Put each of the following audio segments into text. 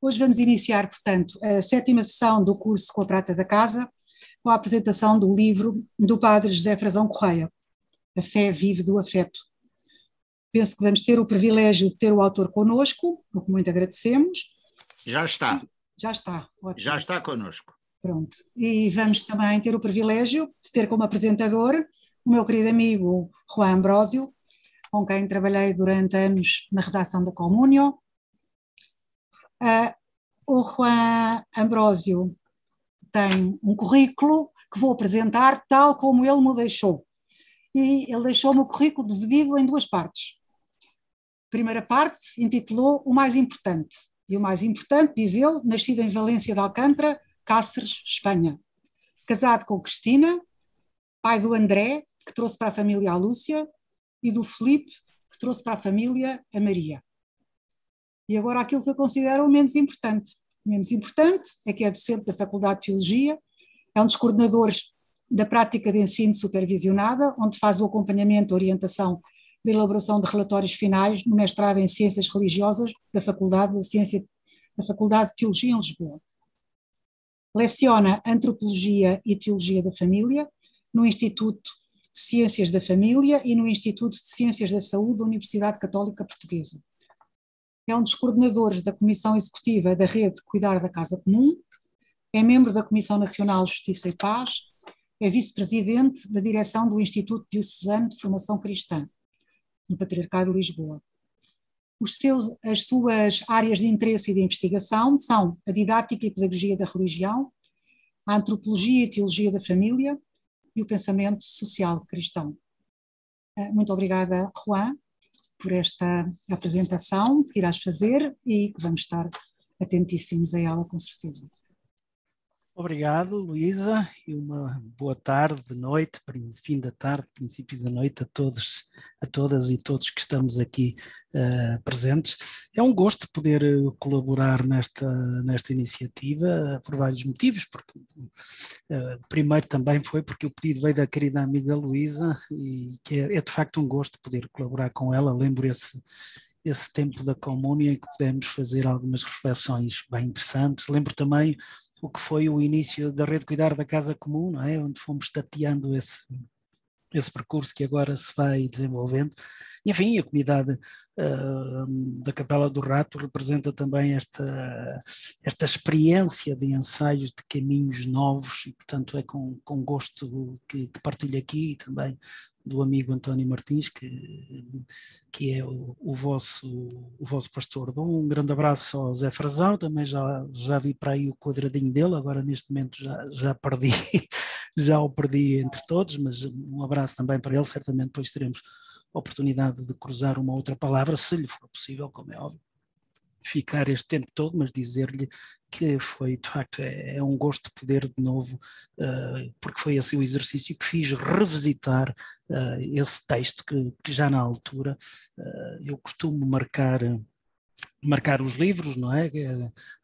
Hoje vamos iniciar, portanto, a sétima sessão do curso Com a Prata da Casa, com a apresentação do livro do Padre José Frazão Correia, A Fé Vive do Afeto. Penso que vamos ter o privilégio de ter o autor connosco, o que muito agradecemos. Já está. Já está, ótimo. Já está connosco. Pronto. E vamos também ter o privilégio de ter como apresentador o meu querido amigo Juan Ambrósio, com quem trabalhei durante anos na redação da Comúnio. O Juan Ambrósio tem um currículo que vou apresentar tal como ele me deixou. E ele deixou-me o currículo dividido em duas partes. A primeira parte intitulou O Mais Importante. E o mais importante, diz ele, nascido em Valência de Alcântara, Cáceres, Espanha. Casado com Cristina, pai do André, que trouxe para a família a Lúcia, e do Filipe, que trouxe para a família a Maria. E agora aquilo que eu considero o menos importante. O menos importante é que é docente da Faculdade de Teologia, é um dos coordenadores da prática de ensino supervisionada, onde faz o acompanhamento, a orientação da elaboração de relatórios finais no mestrado em Ciências Religiosas da Faculdade de Teologia em Lisboa. Leciona Antropologia e Teologia da Família no Instituto de Ciências da Família e no Instituto de Ciências da Saúde da Universidade Católica Portuguesa. É um dos coordenadores da Comissão Executiva da Rede Cuidar da Casa Comum, é membro da Comissão Nacional de Justiça e Paz, é vice-presidente da direção do Instituto Diocesano de Formação Cristã, no Patriarcado de Lisboa. As suas áreas de interesse e de investigação são a didática e pedagogia da religião, a antropologia e teologia da família e o pensamento social cristão. Muito obrigada, Juan, por esta apresentação que irás fazer e que vamos estar atentíssimos a ela, com certeza. Obrigado, Luísa, e uma boa tarde, noite, fim da tarde, princípio da noite a todos, a todas e todos que estamos aqui presentes. É um gosto poder colaborar nesta iniciativa por vários motivos, porque primeiro também foi porque o pedido veio da querida amiga Luísa e que é de facto um gosto poder colaborar com ela. Lembro esse tempo da Comúnio em que pudemos fazer algumas reflexões bem interessantes. Lembro também o que foi o início da Rede Cuidar da Casa Comum, não é? Onde fomos tateando esse percurso que agora se vai desenvolvendo. Enfim, a comunidade da Capela do Rato representa também esta experiência de ensaios de caminhos novos e, portanto, é com gosto que partilho aqui e também do amigo António Martins, que é o vosso pastor. Dou um grande abraço ao Zé Frazão, também já vi para aí o quadradinho dele, agora neste momento já perdi, já o perdi entre todos, mas um abraço também para ele, certamente depois teremos a oportunidade de cruzar uma outra palavra, se lhe for possível, como é óbvio, ficar este tempo todo, mas dizer-lhe que foi, de facto, é um gosto poder de novo, porque foi esse o exercício que fiz, revisitar esse texto que já na altura eu costumo marcar os livros, não é?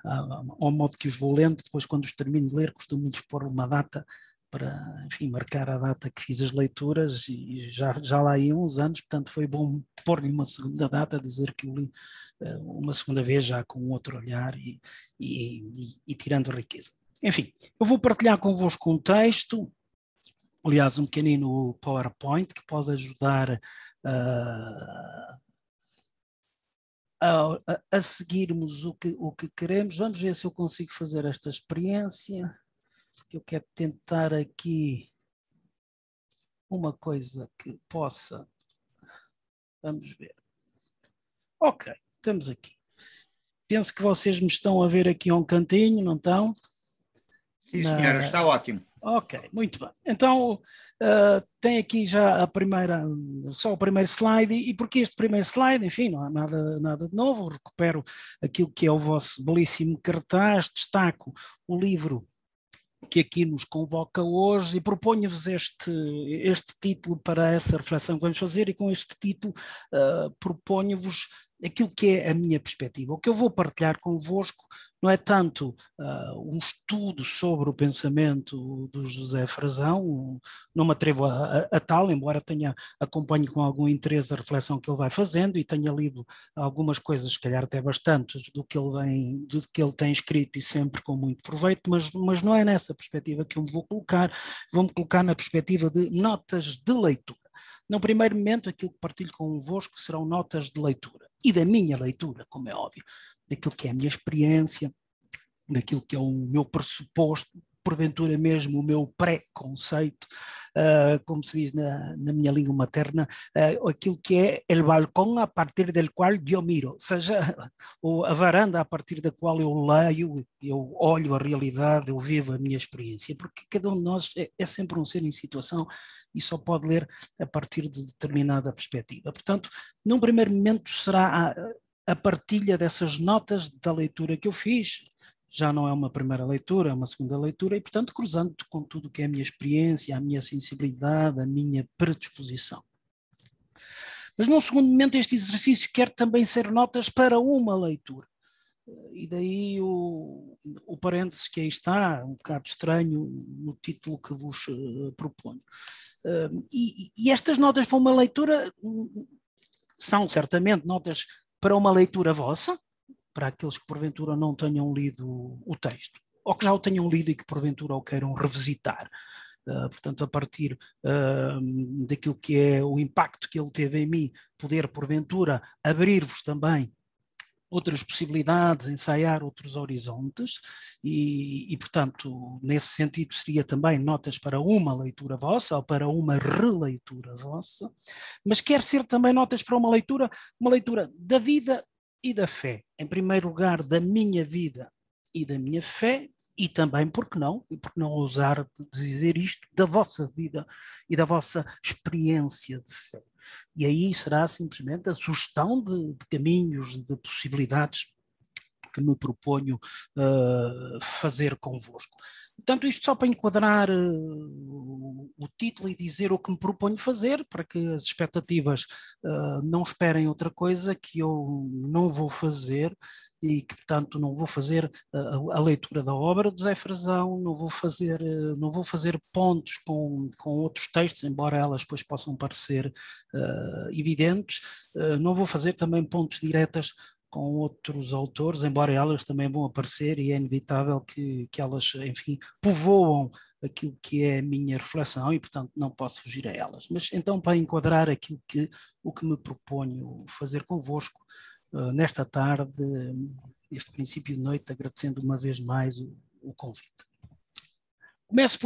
Ao modo que os vou lendo, depois quando os termino de ler costumo-lhes pôr uma data para, enfim, marcar a data que fiz as leituras e já lá ia uns anos, portanto foi bom pôr-lhe uma segunda data, dizer que o li uma segunda vez já com um outro olhar e tirando riqueza. Enfim, eu vou partilhar convosco um texto, aliás um pequenino PowerPoint que pode ajudar a seguirmos o que queremos. Vamos ver se eu consigo fazer esta experiência. Eu quero tentar aqui uma coisa que possa... Vamos ver. Ok, estamos aqui. Penso que vocês me estão a ver aqui a um cantinho, não estão? Sim, senhora, está ótimo. Ok, muito bem. Então, tem aqui já só o primeiro slide, e porque este primeiro slide, enfim, não há nada de novo, recupero aquilo que é o vosso belíssimo cartaz, destaco o livro que aqui nos convoca hoje e proponho-vos este título para essa reflexão que vamos fazer, e com este título proponho-vos aquilo que é a minha perspectiva. O que eu vou partilhar convosco não é tanto um estudo sobre o pensamento do José Frazão, não me atrevo a tal, embora acompanhe com algum interesse a reflexão que ele vai fazendo e tenha lido algumas coisas, se calhar até bastantes, do que ele tem escrito e sempre com muito proveito, mas não é nessa perspectiva que eu me vou-me colocar na perspectiva de notas de leitura. No primeiro momento, aquilo que partilho convosco serão notas de leitura, e da minha leitura, como é óbvio, daquilo que é a minha experiência, daquilo que é o meu pressuposto, porventura mesmo o meu pré-conceito, como se diz na minha língua materna, aquilo que é el balcão a partir del qual eu miro, ou seja, a varanda a partir da qual eu leio, eu olho a realidade, eu vivo a minha experiência, porque cada um de nós é sempre um ser em situação e só pode ler a partir de determinada perspectiva. Portanto, num primeiro momento será a partilha dessas notas da leitura que eu fiz. Já não é uma primeira leitura, é uma segunda leitura, e portanto cruzando com tudo o que é a minha experiência, a minha sensibilidade, a minha predisposição. Mas num segundo momento este exercício quer também ser notas para uma leitura. E daí o parênteses que aí está, um bocado estranho no título que vos proponho. E estas notas para uma leitura são certamente notas para uma leitura vossa, para aqueles que porventura não tenham lido o texto, ou que já o tenham lido e que porventura o queiram revisitar. Portanto, a partir daquilo que é o impacto que ele teve em mim, poder porventura abrir-vos também outras possibilidades, ensaiar outros horizontes e, portanto, nesse sentido seria também notas para uma leitura vossa ou para uma releitura vossa, mas quer ser também notas para uma leitura da vida e da fé. Em primeiro lugar, da minha vida e da minha fé, e também, por que não ousar dizer isto, da vossa vida e da vossa experiência de fé. E aí será simplesmente a sugestão de caminhos, de possibilidades que me proponho fazer convosco. Portanto, isto só para enquadrar o título e dizer o que me proponho fazer, para que as expectativas não esperem outra coisa que eu não vou fazer e que, portanto, não vou fazer a leitura da obra de José Frazão, não vou fazer pontos com outros textos, embora elas depois possam parecer evidentes, não vou fazer também pontos diretas com outros autores, embora elas também vão aparecer e é inevitável que elas, enfim, povoam aquilo que é a minha reflexão e, portanto, não posso fugir a elas. Mas, então, para enquadrar o que me proponho fazer convosco nesta tarde, este princípio de noite, agradecendo uma vez mais o convite. Começo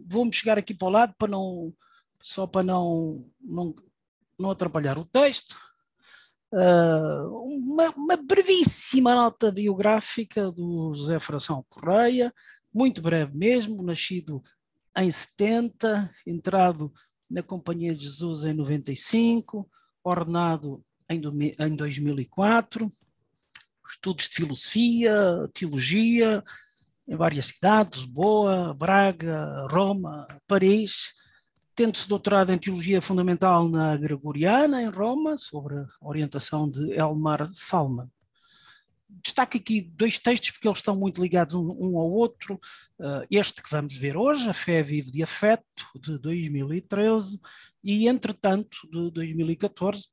vou-me chegar aqui para o lado para não atrapalhar o texto. Uma brevíssima nota biográfica do José Frazão Correia, muito breve mesmo, nascido em 70, entrado na Companhia de Jesus em 95, ordenado em 2004, estudos de filosofia, teologia, em várias cidades, Lisboa, Braga, Roma, Paris, tendo-se doutorado em Teologia Fundamental na Gregoriana, em Roma, sobre a orientação de Elmar Salman. Destaco aqui dois textos, porque eles estão muito ligados um ao outro. Este que vamos ver hoje, A Fé Vive de Afeto, de 2013, e, entretanto, de 2014.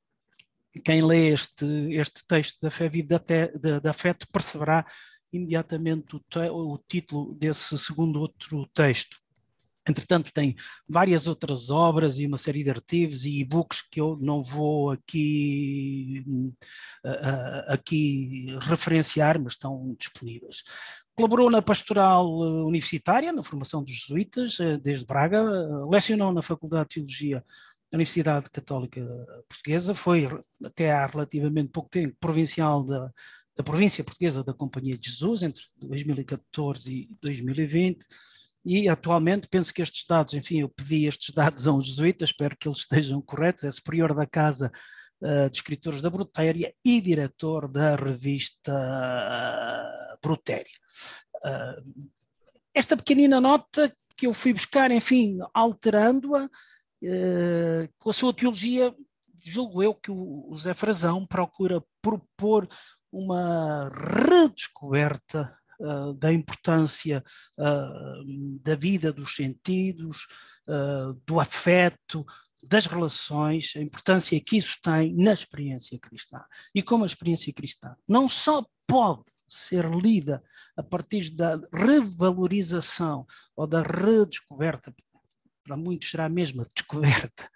Quem lê este texto da Fé Vive de Afeto perceberá imediatamente o título desse segundo outro texto. Entretanto, tem várias outras obras e uma série de artigos e e-books que eu não vou aqui referenciar, mas estão disponíveis. Colaborou na pastoral universitária, na formação dos jesuítas, desde Braga, lecionou na Faculdade de Teologia da Universidade Católica Portuguesa, foi até há relativamente pouco tempo provincial da província portuguesa da Companhia de Jesus, entre 2014 e 2020, e atualmente penso que estes dados, enfim, eu pedi estes dados a um jesuíta, espero que eles estejam corretos, é superior da Casa de Escritores da Brutéria e diretor da revista Brutéria. Esta pequenina nota que eu fui buscar, enfim, alterando-a, com a sua teologia, julgo eu que o Zé Frazão procura propor uma redescoberta da importância da vida, dos sentidos, do afeto, das relações, a importância que isso tem na experiência cristã. E como a experiência cristã não só pode ser lida a partir da revalorização ou da redescoberta, para muitos será a mesma descoberta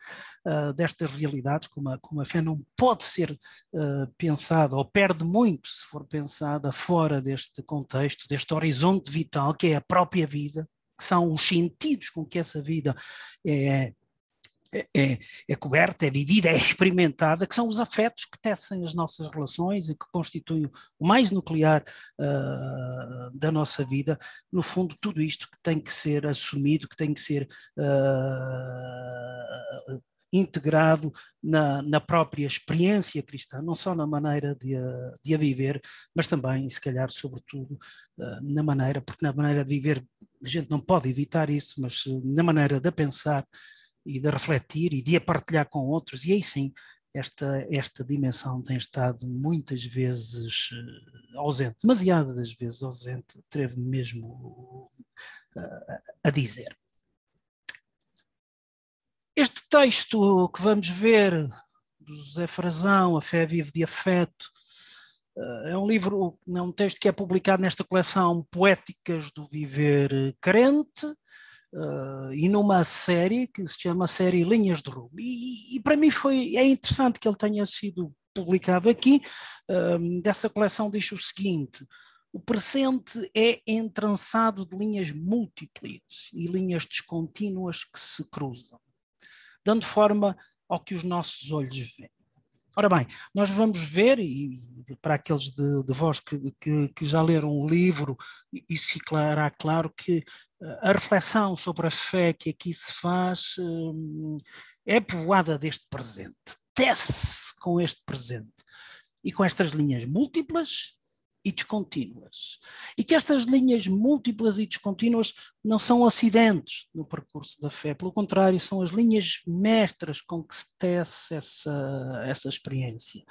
destas realidades, como a fé não pode ser pensada, ou perde muito se for pensada fora deste contexto, deste horizonte vital, que é a própria vida, que são os sentidos com que essa vida é coberta, é vivida, é experimentada, que são os afetos que tecem as nossas relações e que constituem o mais nuclear da nossa vida. No fundo, tudo isto que tem que ser assumido, que tem que ser integrado na própria experiência cristã, não só na maneira de a viver, mas também, se calhar, sobretudo, na maneira, porque na maneira de viver a gente não pode evitar isso, mas na maneira de pensar e de refletir e de a partilhar com outros, e aí sim, esta dimensão tem estado muitas vezes ausente, demasiadas vezes ausente, atrevo-me mesmo a dizer. Este texto que vamos ver, do José Frazão, A Fé Vive de Afeto, é um livro, é um texto que é publicado nesta coleção Poéticas do Viver Crente, e numa série que se chama Série Linhas de Rumo. E para mim é interessante que ele tenha sido publicado aqui. Dessa coleção diz o seguinte: o presente é entrançado de linhas múltiplas e linhas descontínuas que se cruzam, dando forma ao que os nossos olhos veem. Ora bem, nós vamos ver, e para aqueles de vós que já leram o livro, isso ficará claro que a reflexão sobre a fé que aqui se faz é povoada deste presente, tece com este presente e com estas linhas múltiplas e descontínuas. E que estas linhas múltiplas e descontínuas não são acidentes no percurso da fé, pelo contrário, são as linhas mestras com que se tece essa experiência.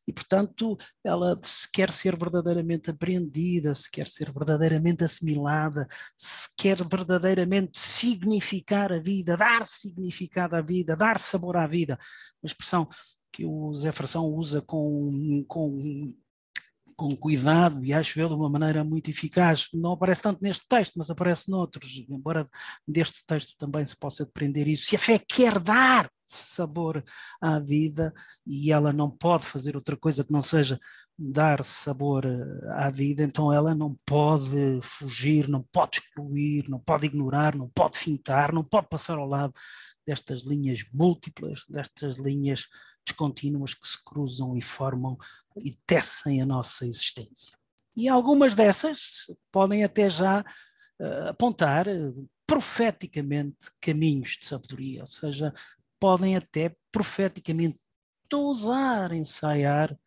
E, portanto, ela, se quer ser verdadeiramente apreendida, se quer ser verdadeiramente assimilada, se quer verdadeiramente significar a vida, dar significado à vida, dar sabor à vida, uma expressão que o Zé Frazão usa com cuidado e acho eu de uma maneira muito eficaz. Não aparece tanto neste texto, mas aparece noutros, embora deste texto também se possa depreender isso. Se a fé quer dar sabor à vida, e ela não pode fazer outra coisa que não seja dar sabor à vida, então ela não pode fugir, não pode excluir, não pode ignorar, não pode fintar, não pode passar ao lado destas linhas múltiplas, destas linhas descontínuas que se cruzam e formam e tecem a nossa existência. E algumas dessas podem até já apontar profeticamente caminhos de sabedoria, ou seja, podem até profeticamente ousar ensaiar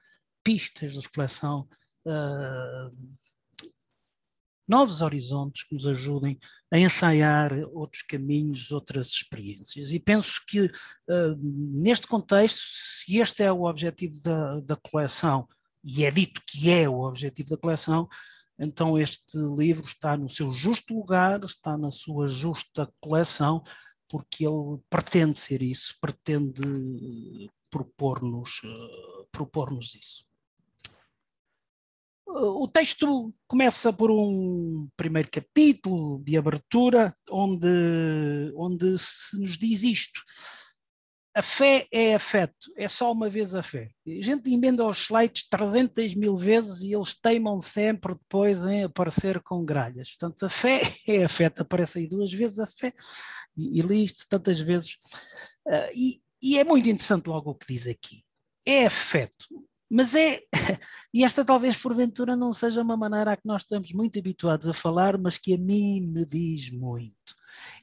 pistas de reflexão, novos horizontes que nos ajudem a ensaiar outros caminhos, outras experiências. E penso que neste contexto, se este é o objetivo da coleção, e é dito que é o objetivo da coleção, então este livro está no seu justo lugar, está na sua justa coleção, porque ele pretende ser isso, pretende propor-nos isso. O texto começa por um primeiro capítulo de abertura, onde se nos diz isto: a fé é afeto, é só uma vez a fé. A gente emenda os slides 300 mil vezes e eles teimam sempre depois em aparecer com gralhas. Portanto, a fé é afeto, aparece aí 2 vezes a fé, e li isto tantas vezes. E é muito interessante logo o que diz aqui. É afeto. Mas e esta talvez porventura não seja uma maneira a que nós estamos muito habituados a falar, mas que a mim me diz muito.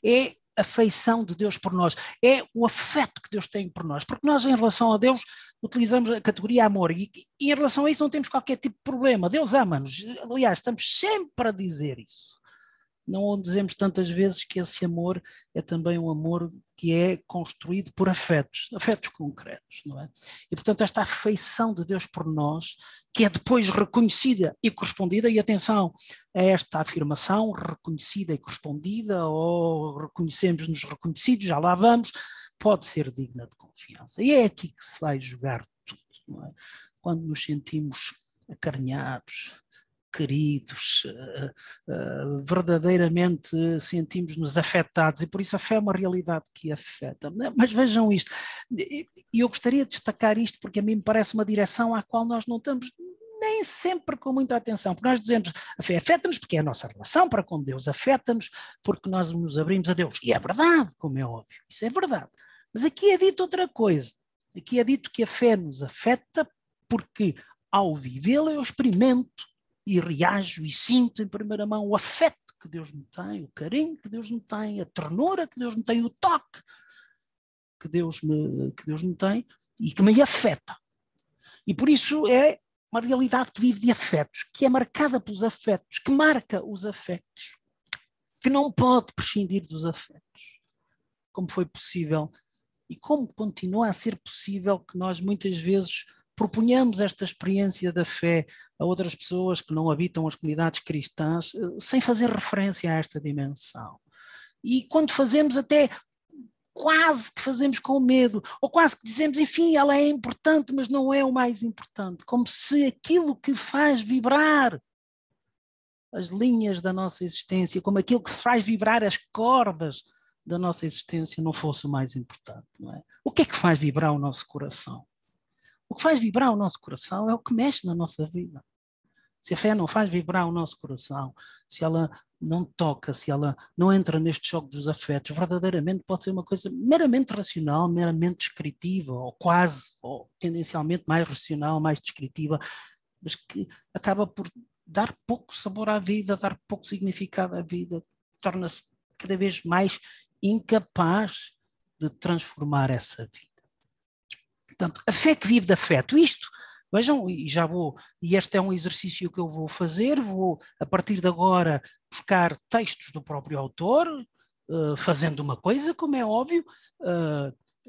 É a afeição de Deus por nós, é o afeto que Deus tem por nós, porque nós em relação a Deus utilizamos a categoria amor e em relação a isso não temos qualquer tipo de problema. Deus ama-nos, aliás, estamos sempre a dizer isso. não dizemos tantas vezes que esse amor é também um amor que é construído por afetos concretos, não é? E, portanto, esta afeição de Deus por nós, que é depois reconhecida e correspondida, e atenção a esta afirmação, reconhecida e correspondida, ou reconhecemos-nos reconhecidos, já lá vamos, pode ser digna de confiança. E é aqui que se vai jogar tudo, não é? Quando nos sentimos acarinhados, queridos, verdadeiramente sentimos-nos afetados, e por isso a fé é uma realidade que afeta. Mas vejam isto, e eu gostaria de destacar isto porque a mim me parece uma direção à qual nós não estamos nem sempre com muita atenção, porque nós dizemos a fé afeta-nos porque é a nossa relação para com Deus, afeta-nos porque nós nos abrimos a Deus, e é verdade, como é óbvio, isso é verdade, mas aqui é dito outra coisa, aqui é dito que a fé nos afeta porque ao vivê-la eu experimento e reajo e sinto em primeira mão o afeto que Deus me tem, o carinho que Deus me tem, a ternura que Deus me tem, o toque que Deus me tem e que me afeta. E por isso é uma realidade que vive de afetos, que é marcada pelos afetos, que marca os afetos, que não pode prescindir dos afetos. Como foi possível e como continua a ser possível que nós muitas vezes propunhamos esta experiência da fé a outras pessoas que não habitam as comunidades cristãs sem fazer referência a esta dimensão. E quando fazemos até quase que fazemos com medo, ou quase que dizemos, enfim, ela é importante, mas não é o mais importante, como se aquilo que faz vibrar as linhas da nossa existência, como aquilo que faz vibrar as cordas da nossa existência não fosse o mais importante, não é? O que é que faz vibrar o nosso coração? O que faz vibrar o nosso coração é o que mexe na nossa vida. Se a fé não faz vibrar o nosso coração, se ela não toca, se ela não entra neste choque dos afetos, verdadeiramente pode ser uma coisa meramente racional, meramente descritiva, ou quase, ou tendencialmente mais racional, mais descritiva, mas que acaba por dar pouco sabor à vida, dar pouco significado à vida, torna-se cada vez mais incapaz de transformar essa vida. Portanto, a fé que vive de afeto, isto, vejam, e este é um exercício que eu vou fazer, vou a partir de agora buscar textos do próprio autor, fazendo uma coisa, como é óbvio,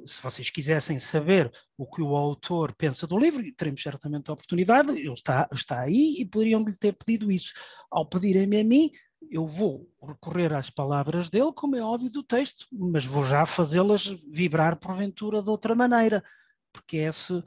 se vocês quisessem saber o que o autor pensa do livro, teremos certamente a oportunidade, ele está aí e poderiam-lhe ter pedido isso. Ao pedirem-me a mim, eu vou recorrer às palavras dele, como é óbvio, do texto, mas vou já fazê-las vibrar porventura de outra maneira, porque essa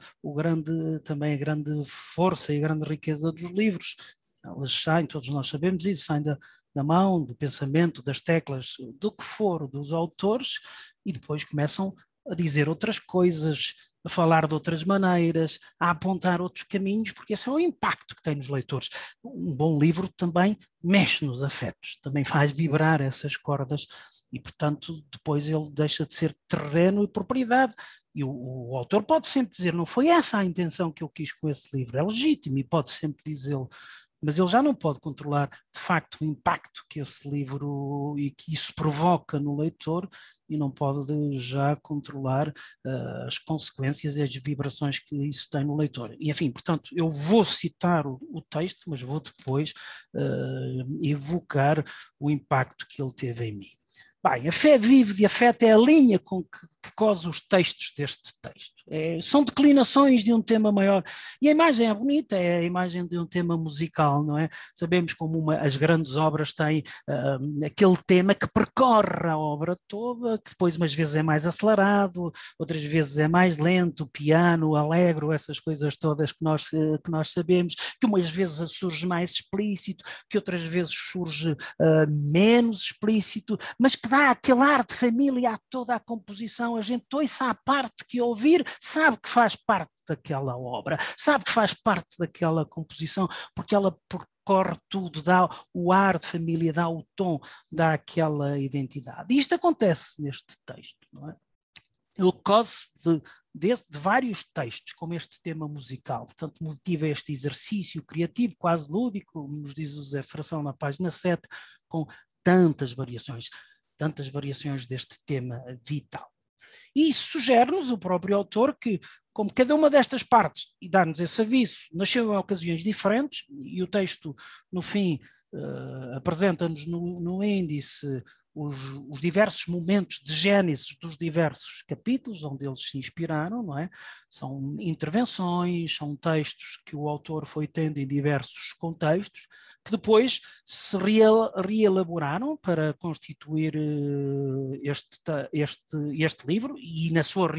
também a grande força e a grande riqueza dos livros. Elas saem, todos nós sabemos isso, saem da mão, do pensamento, das teclas, do que for, dos autores, e depois começam a dizer outras coisas, a falar de outras maneiras, a apontar outros caminhos, porque esse é o impacto que tem nos leitores. Um bom livro também mexe nos afetos, também faz vibrar essas cordas e, portanto, depois ele deixa de ser terreno e propriedade. E o autor pode sempre dizer, não foi essa a intenção que eu quis com esse livro, é legítimo e pode sempre dizê-lo, mas ele já não pode controlar, de facto, o impacto que esse livro e que isso provoca no leitor e não pode já controlar as consequências e as vibrações que isso tem no leitor. E, enfim, portanto, eu vou citar o texto, mas vou depois evocar o impacto que ele teve em mim. Bem, a fé vive de afeto é a linha com que cose os textos deste texto. São declinações de um tema maior. E a imagem é bonita, é a imagem de um tema musical, não é? Sabemos como as grandes obras têm aquele tema que percorre a obra toda, que depois umas vezes é mais acelerado, outras vezes é mais lento, piano, alegro, essas coisas todas que nós sabemos, que umas vezes surge mais explícito, que outras vezes surge menos explícito, mas que dá aquele ar de família a toda a composição. A gente ouça a parte que ouvir, sabe que faz parte daquela obra, sabe que faz parte daquela composição, porque ela percorre tudo, dá o ar de família, dá o tom, dá aquela identidade. E isto acontece neste texto, não é? Ele cose de vários textos, como este tema musical, portanto motiva este exercício criativo, quase lúdico, como nos diz o Zé Fração na página 7, com tantas variações deste tema vital. E isso sugere-nos o próprio autor que, como cada uma destas partes, e dá-nos esse aviso, nasceu em ocasiões diferentes, e o texto, no fim, apresenta-nos no índice os diversos momentos de gênese dos diversos capítulos onde eles se inspiraram, não é? São intervenções, são textos que o autor foi tendo em diversos contextos, que depois se reelaboraram para constituir este livro, e na sua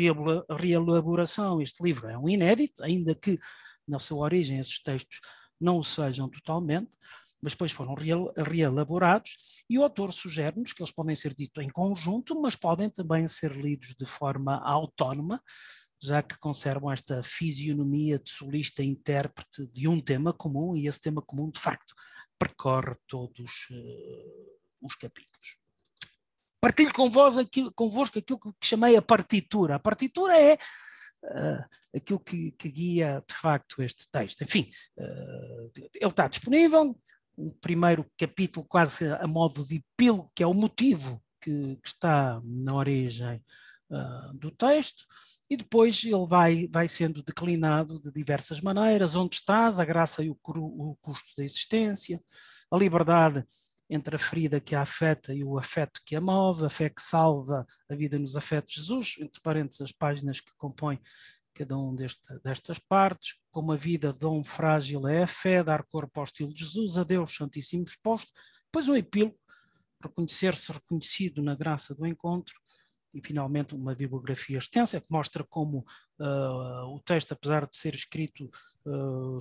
reelaboração este livro é um inédito, ainda que na sua origem esses textos não o sejam totalmente, mas depois foram reelaborados, e o autor sugere-nos que eles podem ser ditos em conjunto, mas podem também ser lidos de forma autónoma, já que conservam esta fisionomia de solista intérprete de um tema comum, e esse tema comum, de facto, percorre todos os capítulos. Partilho convosco aquilo que chamei a partitura. A partitura é aquilo que guia, de facto, este texto. Enfim, ele está disponível. Um primeiro capítulo quase a modo de epílogo, que é o motivo que está na origem do texto, e depois ele vai sendo declinado de diversas maneiras: onde estás, a graça e o custo da existência, a liberdade entre a ferida que a afeta e o afeto que a move, a fé que salva a vida nos afetos de Jesus, entre parênteses as páginas que compõem cada um destas partes, como a vida dom frágil é a fé, dar corpo ao estilo de Jesus, a Deus santíssimo exposto, depois um epílogo, reconhecer-se reconhecido na graça do encontro, e finalmente uma bibliografia extensa que mostra como o texto, apesar de ser escrito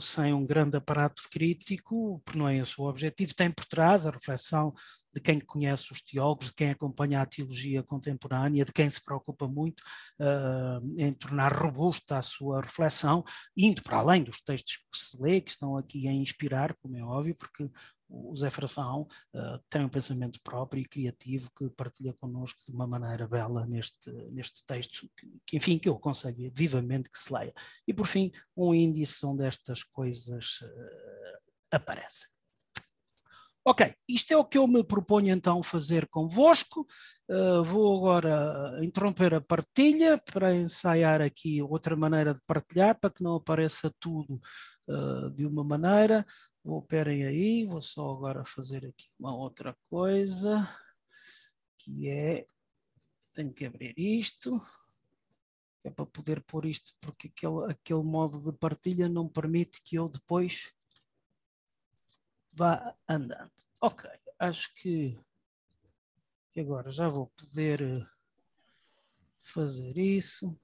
sem um grande aparato crítico, porque não é esse o objetivo, tem por trás a reflexão de quem conhece os teólogos, de quem acompanha a teologia contemporânea, de quem se preocupa muito em tornar robusta a sua reflexão, indo para além dos textos que se lê, que estão aqui a inspirar, como é óbvio, porque o Zé Fração tem um pensamento próprio e criativo que partilha connosco de uma maneira bela neste texto, que enfim, que eu aconselho vivamente que se leia. E por fim, um índice onde estas coisas aparecem. Ok, isto é o que eu me proponho então fazer convosco. Vou agora interromper a partilha para ensaiar aqui outra maneira de partilhar, para que não apareça tudo de uma maneira. Esperem aí, vou só agora fazer aqui uma outra coisa, que é, tenho que abrir isto, é para poder pôr isto, porque aquele modo de partilha não permite que eu depois vá andando. Ok, acho que agora já vou poder fazer isso.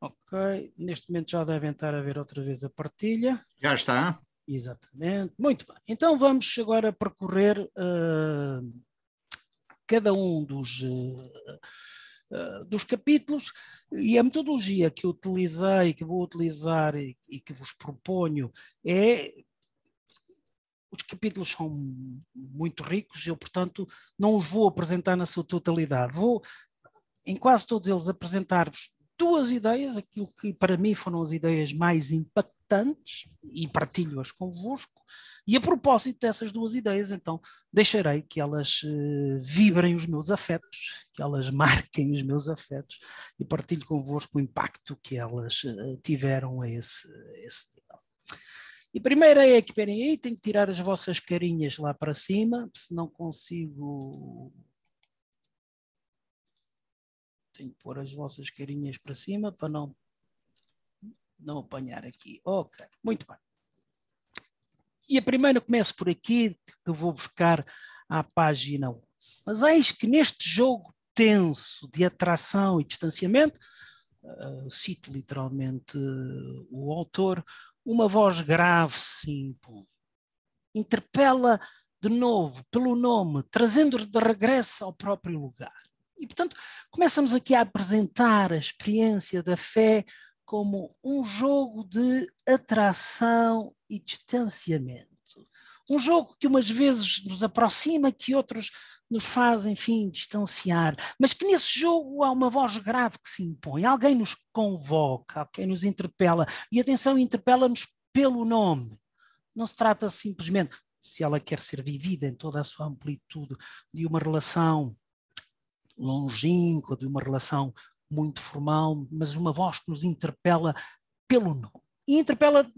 Ok, neste momento já devem estar a ver outra vez a partilha. Já está. Exatamente, muito bem. Então vamos agora percorrer cada um dos capítulos, e a metodologia que eu utilizei, que vou utilizar e que vos proponho é... Os capítulos são muito ricos, eu, portanto, não os vou apresentar na sua totalidade. Vou, em quase todos eles, apresentar-vos duas ideias, aquilo que para mim foram as ideias mais impactantes, e partilho-as convosco, e a propósito dessas duas ideias, então, deixarei que elas vibrem os meus afetos, que elas marquem os meus afetos, e partilho convosco o impacto que elas tiveram a esse nível. E primeiro é que, esperem aí, tenho que tirar as vossas carinhas lá para cima, se não consigo... Tenho que pôr as vossas carinhas para cima para não apanhar aqui. Ok, muito bem. E a primeira começo por aqui, que vou buscar à página 11. Mas eis que neste jogo tenso de atração e distanciamento, cito literalmente o autor, uma voz grave se impõe. Interpela de novo pelo nome, trazendo-o de regresso ao próprio lugar. E, portanto, começamos aqui a apresentar a experiência da fé como um jogo de atração e distanciamento. Um jogo que umas vezes nos aproxima, que outros nos faz, enfim, distanciar. Mas que nesse jogo há uma voz grave que se impõe. Alguém nos convoca, alguém nos interpela. E atenção, interpela-nos pelo nome. Não se trata simplesmente, se ela quer ser vivida em toda a sua amplitude, de uma relação longínqua, de uma relação muito formal, mas uma voz que nos interpela pelo nome. E interpela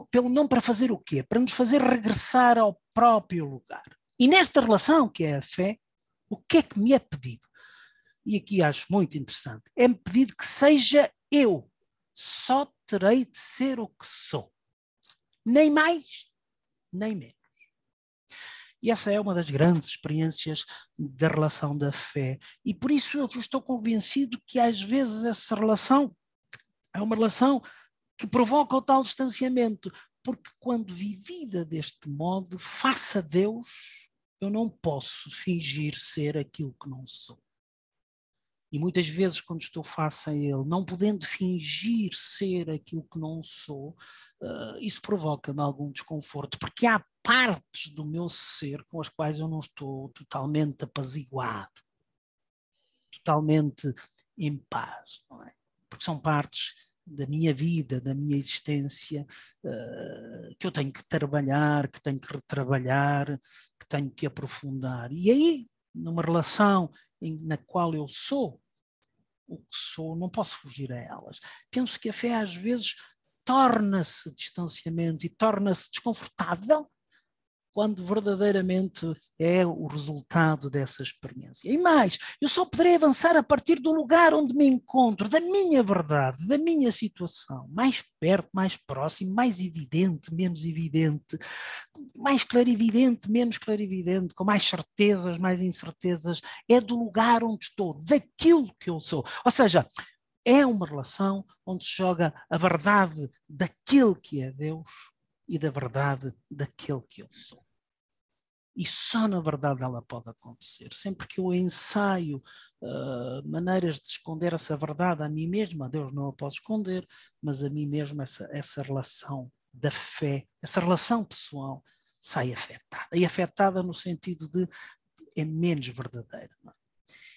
pelo não para fazer o quê? Para nos fazer regressar ao próprio lugar. E nesta relação que é a fé, o que é que me é pedido? E aqui acho muito interessante. É-me pedido que seja eu. Só terei de ser o que sou. Nem mais, nem menos. E essa é uma das grandes experiências da relação da fé. E por isso eu estou convencido que às vezes essa relação é uma relação que provoca o tal distanciamento, porque quando vivida deste modo, face a Deus, eu não posso fingir ser aquilo que não sou. E muitas vezes quando estou face a Ele, não podendo fingir ser aquilo que não sou, isso provoca-me algum desconforto, porque há partes do meu ser com as quais eu não estou totalmente apaziguado, totalmente em paz, não é? Porque são partes da minha vida, da minha existência, que eu tenho que trabalhar, que tenho que retrabalhar, que tenho que aprofundar. E aí, numa relação na qual eu sou o que sou, não posso fugir a elas. Penso que a fé às vezes torna-se distanciamento e torna-se desconfortável quando verdadeiramente é o resultado dessa experiência. E mais, eu só poderei avançar a partir do lugar onde me encontro, da minha verdade, da minha situação, mais perto, mais próximo, mais evidente, menos evidente, mais clarividente, menos clarividente, com mais certezas, mais incertezas, é do lugar onde estou, daquilo que eu sou. Ou seja, é uma relação onde se joga a verdade daquele que é Deus e da verdade daquele que eu sou. E só na verdade ela pode acontecer. Sempre que eu ensaio maneiras de esconder essa verdade a mim mesmo, a Deus não a posso esconder, mas a mim mesmo essa relação da fé, essa relação pessoal sai afetada. E afetada no sentido de é menos verdadeira. Não é?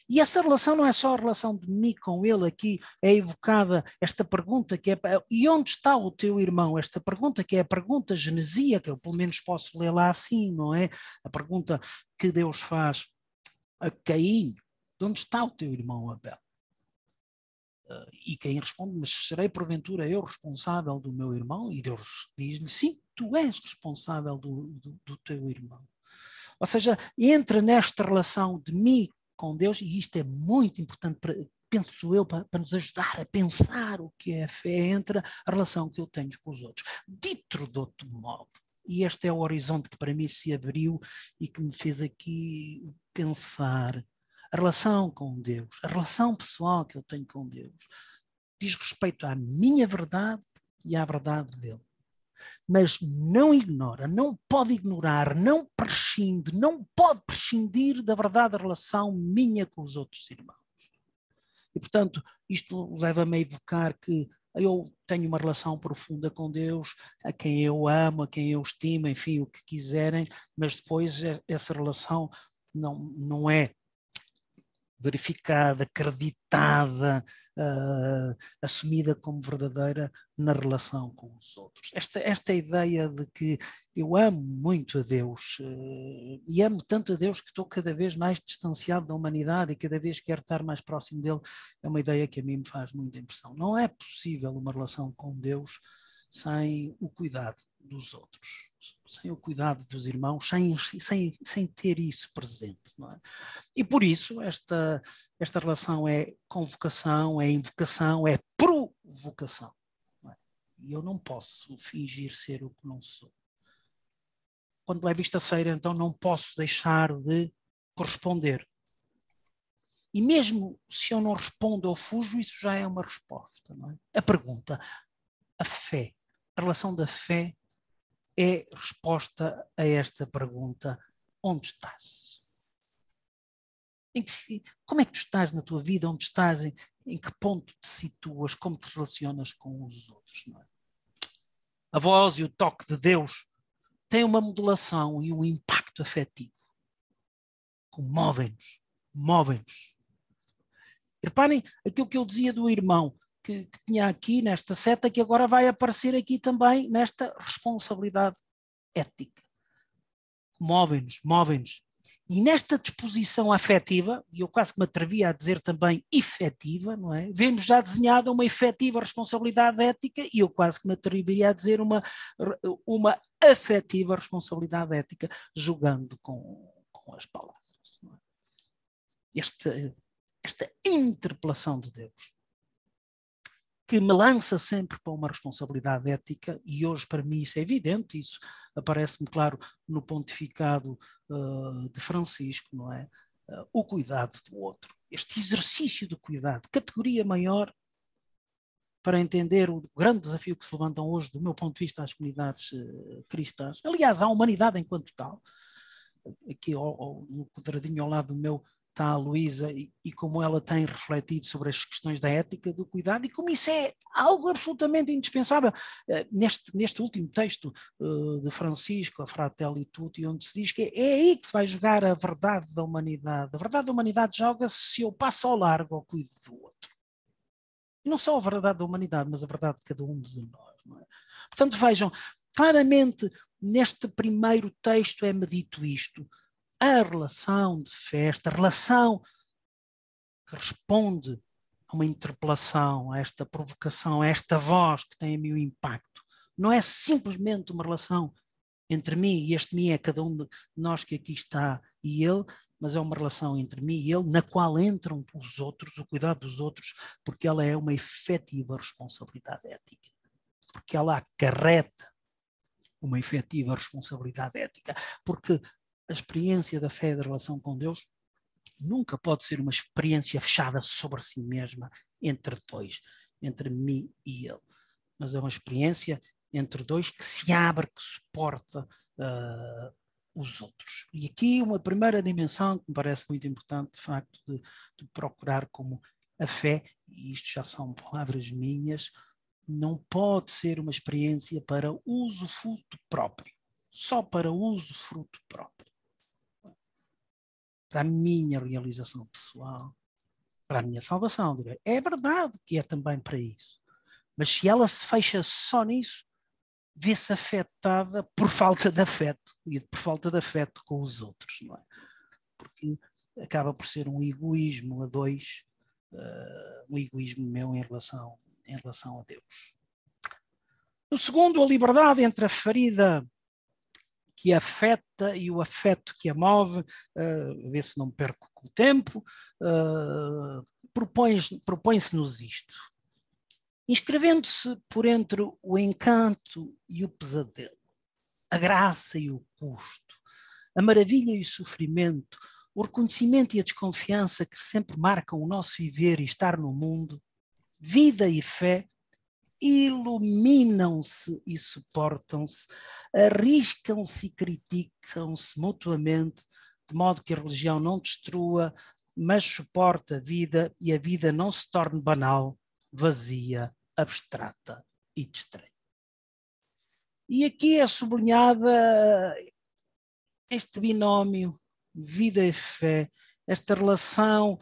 E essa relação não é só a relação de mim com ele, aqui é evocada esta pergunta que é, e onde está o teu irmão? Esta pergunta que é a pergunta genesíaca, eu pelo menos posso lê-la assim, não é? A pergunta que Deus faz a Caim, de onde está o teu irmão Abel? E Caim responde, mas serei porventura eu responsável do meu irmão? E Deus diz-lhe, sim, tu és responsável do teu irmão. Ou seja, entra nesta relação de mim com Deus, e isto é muito importante, penso eu, para nos ajudar a pensar o que é a fé, entre a relação que eu tenho com os outros. Dito de outro modo, e este é o horizonte que para mim se abriu e que me fez aqui pensar, a relação com Deus, a relação pessoal que eu tenho com Deus, diz respeito à minha verdade e à verdade dele. Mas não ignora, não pode ignorar, não prescinde, não pode prescindir da verdade da relação minha com os outros irmãos. E, portanto, isto leva-me a evocar que eu tenho uma relação profunda com Deus, a quem eu amo, a quem eu estimo, enfim, o que quiserem, mas depois essa relação não é verificada, acreditada, assumida como verdadeira na relação com os outros. Esta ideia de que eu amo muito a Deus e amo tanto a Deus que estou cada vez mais distanciado da humanidade e cada vez quero estar mais próximo dele, é uma ideia que a mim me faz muita impressão. Não é possível uma relação com Deus sem o cuidado dos outros, sem o cuidado dos irmãos, sem ter isso presente, não é? E por isso esta relação é convocação, é invocação, é provocação. Não é? E eu não posso fingir ser o que não sou. Quando levo isto a sério, então não posso deixar de corresponder. E mesmo se eu não respondo ou fujo, isso já é uma resposta, não é? A pergunta, a fé, a relação da fé é resposta a esta pergunta: onde estás? Como é que tu estás na tua vida? Onde estás? Em que ponto te situas? Como te relacionas com os outros? Não é? A voz e o toque de Deus têm uma modulação e um impacto afetivo. Movem-nos. Reparem aquilo que eu dizia do irmão, que tinha aqui nesta seta, que agora vai aparecer aqui também nesta responsabilidade ética. Movem-nos. E nesta disposição afetiva, e eu quase que me atrevia a dizer também efetiva, não é? Vemos já desenhada uma efetiva responsabilidade ética e eu quase que me atreveria a dizer uma afetiva responsabilidade ética, jogando com as palavras. Não é? Esta interpelação de Deus, que me lança sempre para uma responsabilidade ética, e hoje para mim isso é evidente, isso aparece-me claro no pontificado de Francisco, não é? O cuidado do outro, este exercício do cuidado, categoria maior para entender o grande desafio que se levantam hoje, do meu ponto de vista, às comunidades cristãs, aliás, à humanidade enquanto tal. Aqui no quadradinho ao lado do meu está a Luísa e como ela tem refletido sobre as questões da ética, do cuidado, e como isso é algo absolutamente indispensável. Neste último texto de Francisco, a Fratelli Tutti, onde se diz que é aí que se vai jogar a verdade da humanidade. A verdade da humanidade joga-se se eu passo ao largo ao cuido do outro. E não só a verdade da humanidade, mas a verdade de cada um de nós. Não é? Portanto, vejam, claramente neste primeiro texto é-me dito isto. A relação de fé, esta relação que responde a uma interpelação, a esta provocação, a esta voz que tem em mim o impacto, não é simplesmente uma relação entre mim, e este mim é cada um de nós que aqui está e ele, mas é uma relação entre mim e ele, na qual entram os outros, o cuidado dos outros, porque ela é uma efetiva responsabilidade ética, porque ela acarreta uma efetiva responsabilidade ética, porque a experiência da fé e da relação com Deus nunca pode ser uma experiência fechada sobre si mesma, entre dois, entre mim e ele, mas é uma experiência entre dois que se abre, que suporta os outros. E aqui uma primeira dimensão que me parece muito importante, de facto, de procurar como a fé, e isto já são palavras minhas, não pode ser uma experiência para uso fruto próprio, só para uso fruto próprio. Para a minha realização pessoal, para a minha salvação. É verdade que é também para isso. Mas se ela se fecha só nisso, vê-se afetada por falta de afeto, e por falta de afeto com os outros, não é? Porque acaba por ser um egoísmo a dois, um egoísmo meu em relação a Deus. No segundo, a liberdade entre a ferida que a afeta e o afeto que a move, vê se não me perco com o tempo, propõe-se-nos isto. Inscrevendo-se por entre o encanto e o pesadelo, a graça e o custo, a maravilha e o sofrimento, o reconhecimento e a desconfiança que sempre marcam o nosso viver e estar no mundo, vida e fé, iluminam-se e suportam-se, arriscam-se e criticam-se mutuamente, de modo que a religião não destrua, mas suporta a vida e a vida não se torne banal, vazia, abstrata e distrai. E aqui é sublinhada este binómio, vida e fé, esta relação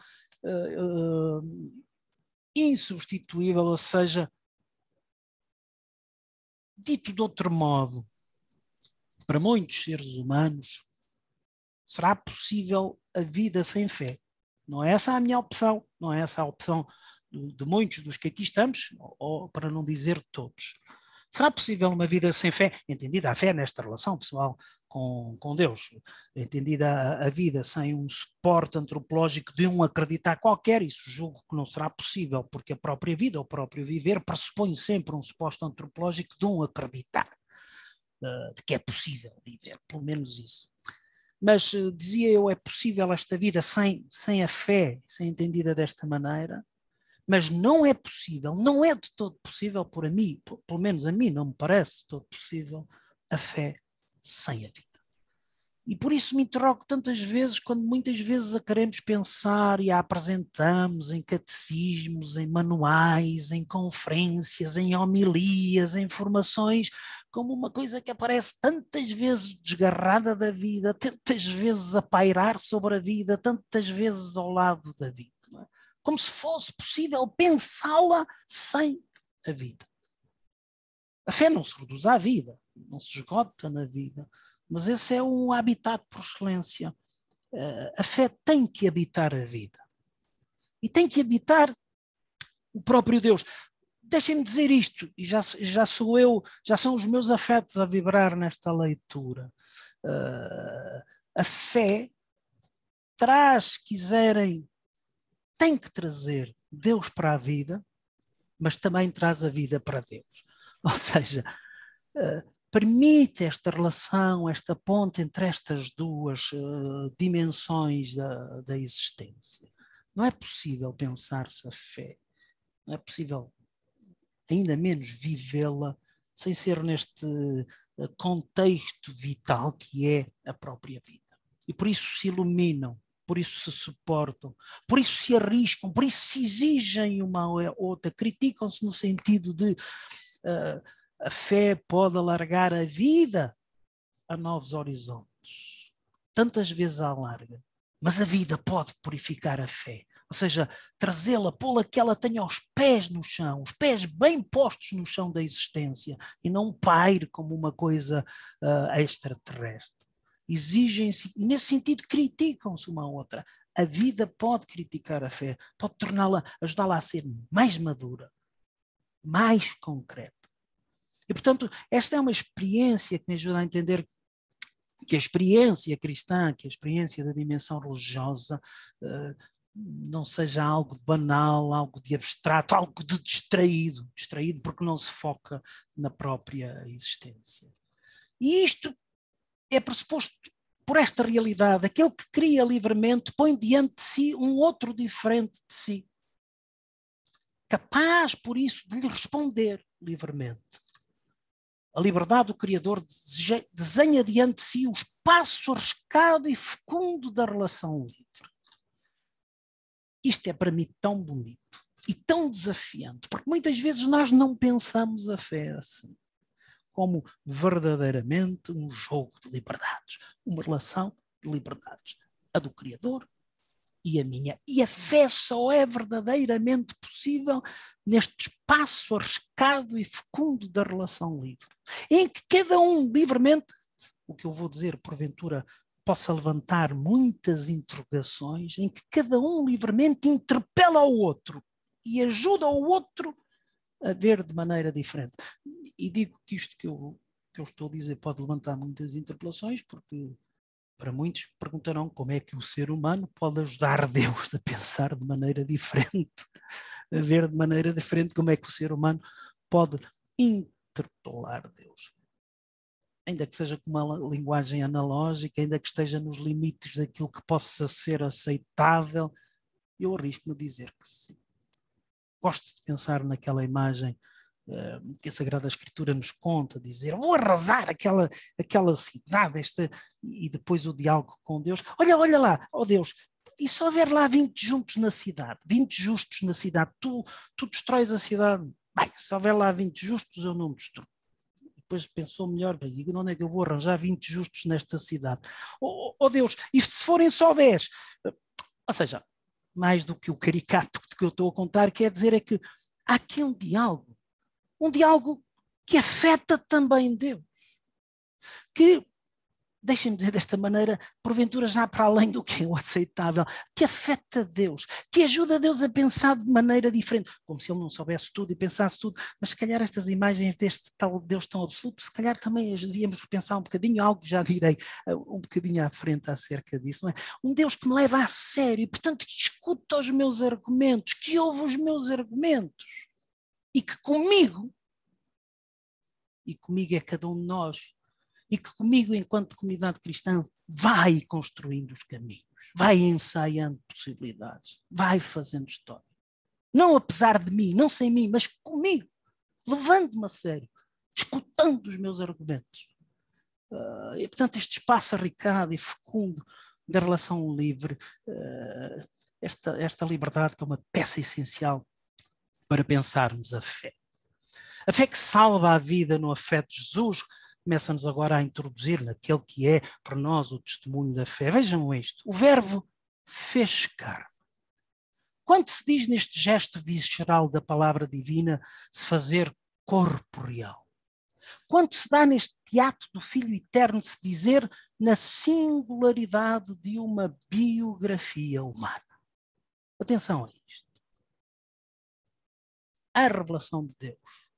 insubstituível, ou seja, dito de outro modo, para muitos seres humanos, será possível a vida sem fé. Não é essa a minha opção, não é essa a opção de muitos dos que aqui estamos, ou para não dizer de todos. Será possível uma vida sem fé, entendida a fé nesta relação pessoal com Deus, entendida a vida sem um suporte antropológico de um acreditar qualquer? Isso julgo que não será possível, porque a própria vida, o próprio viver, pressupõe sempre um suposto antropológico de um acreditar, de que é possível viver, pelo menos isso. Mas, dizia eu, é possível esta vida sem a fé, sem entendida desta maneira, mas não é possível, não é de todo possível por a mim, pelo menos a mim não me parece de todo possível, a fé sem a vida. E por isso me interrogo tantas vezes, quando muitas vezes a queremos pensar e a apresentamos em catecismos, em manuais, em conferências, em homilias, em formações, como uma coisa que aparece tantas vezes desgarrada da vida, tantas vezes a pairar sobre a vida, tantas vezes ao lado da vida. Não é? Como se fosse possível pensá-la sem a vida. A fé não se reduz à vida, não se esgota na vida, mas esse é um habitat por excelência. A fé tem que habitar a vida. E tem que habitar o próprio Deus. Deixem-me dizer isto, e já sou eu, já são os meus afetos a vibrar nesta leitura. A fé traz, se quiserem, tem que trazer Deus para a vida, mas também traz a vida para Deus. Ou seja, permite esta relação, esta ponte entre estas duas dimensões da existência. Não é possível pensar-se a fé, não é possível ainda menos vivê-la sem ser neste contexto vital que é a própria vida. E por isso se iluminam, por isso se suportam, por isso se arriscam, por isso se exigem uma ou outra, criticam-se no sentido de a fé pode alargar a vida a novos horizontes. Tantas vezes a alarga, mas a vida pode purificar a fé. Ou seja, trazê-la, pô-la que ela tenha os pés no chão, os pés bem postos no chão da existência e não paire como uma coisa extraterrestre. Exigem-se, e nesse sentido criticam-se uma à outra. A vida pode criticar a fé, pode torná-la, ajudá-la a ser mais madura, mais concreta. E, portanto, esta é uma experiência que me ajuda a entender que a experiência cristã, que a experiência da dimensão religiosa não seja algo banal, algo de abstrato, algo de distraído porque não se foca na própria existência. E isto é pressuposto por esta realidade. Aquele que cria livremente põe diante de si um outro diferente de si, capaz, por isso, de lhe responder livremente. A liberdade do Criador desenha diante de si o espaço arriscado e fecundo da relação livre. Isto é para mim tão bonito e tão desafiante, porque muitas vezes nós não pensamos a fé assim, como verdadeiramente um jogo de liberdades, uma relação de liberdades, a do Criador e a minha. E a fé só é verdadeiramente possível neste espaço arriscado e fecundo da relação livre, em que cada um livremente, o que eu vou dizer porventura possa levantar muitas interrogações, em que cada um livremente interpela o outro e ajuda o outro a ver de maneira diferente. E digo que isto que eu estou a dizer pode levantar muitas interpelações, porque para muitos perguntarão como é que o ser humano pode ajudar Deus a pensar de maneira diferente, a ver de maneira diferente como é que o ser humano pode interpelar Deus. Ainda que seja com uma linguagem analógica, ainda que esteja nos limites daquilo que possa ser aceitável, eu arrisco-me a dizer que sim. Gosto de pensar naquela imagem que a Sagrada Escritura nos conta, dizer, vou arrasar aquela cidade, e depois o diálogo com Deus. Olha lá, ó Deus, e se houver lá 20 juntos na cidade, 20 justos na cidade, tu destróis a cidade? Bem, se houver lá 20 justos, eu não destruo. Depois pensou melhor, digo, onde é que eu vou arranjar 20 justos nesta cidade? Oh Deus, e se forem só 10? Ou seja, mais do que o caricato que eu estou a contar, quer dizer é que há aqui um diálogo que afeta também Deus, que, deixem-me dizer desta maneira, porventura já para além do que é o aceitável, que afeta Deus, que ajuda Deus a pensar de maneira diferente, como se ele não soubesse tudo e pensasse tudo, mas se calhar estas imagens deste tal Deus tão absoluto, se calhar também as devíamos repensar um bocadinho, algo que já direi um bocadinho à frente acerca disso, não é? Um Deus que me leva a sério e, portanto, que escuta os meus argumentos, que ouve os meus argumentos e que comigo é cada um de nós, e que comigo, enquanto comunidade cristã, vai construindo os caminhos, vai ensaiando possibilidades, vai fazendo história. Não apesar de mim, não sem mim, mas comigo, levando-me a sério, escutando os meus argumentos. E, portanto, este espaço arriscado e fecundo da relação livre, esta liberdade que é uma peça essencial para pensarmos a fé. A fé que salva a vida no afeto de Jesus começa-nos agora a introduzir naquele que é para nós o testemunho da fé. Vejam isto, o verbo fez carne. Quando se diz neste gesto visceral da palavra divina se fazer corporeal? Quando se dá neste teatro do Filho Eterno se dizer na singularidade de uma biografia humana. Atenção a isto. A revelação de Deus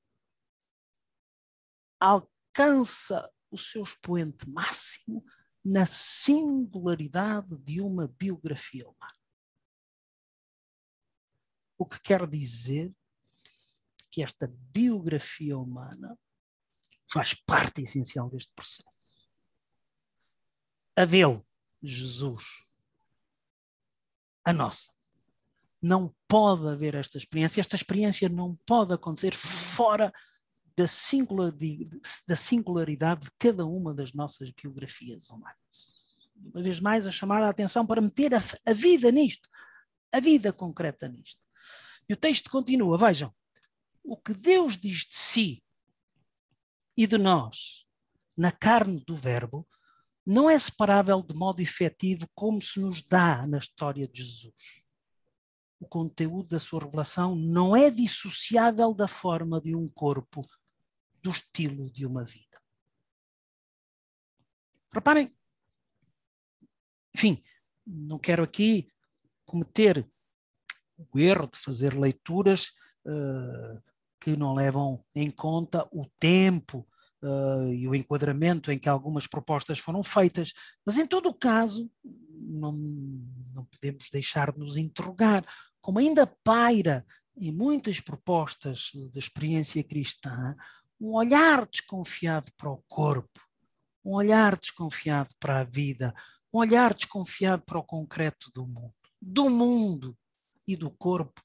alcança o seu expoente máximo na singularidade de uma biografia humana. O que quer dizer que esta biografia humana faz parte essencial deste processo. A dele, Jesus, a nossa. Não pode haver esta experiência não pode acontecer fora da singularidade de cada uma das nossas biografias humanas. Uma vez mais, a chamada a atenção para meter a vida nisto, a vida concreta nisto. E o texto continua, vejam, o que Deus diz de si e de nós na carne do Verbo não é separável de modo efetivo como se nos dá na história de Jesus. O conteúdo da sua revelação não é dissociável da forma de um corpo, do estilo de uma vida. Reparem, enfim, não quero aqui cometer o erro de fazer leituras que não levam em conta o tempo e o enquadramento em que algumas propostas foram feitas, mas em todo o caso não podemos deixar de nos interrogar, como ainda paira em muitas propostas de experiência cristã, um olhar desconfiado para o corpo, um olhar desconfiado para a vida, um olhar desconfiado para o concreto do mundo e do corpo.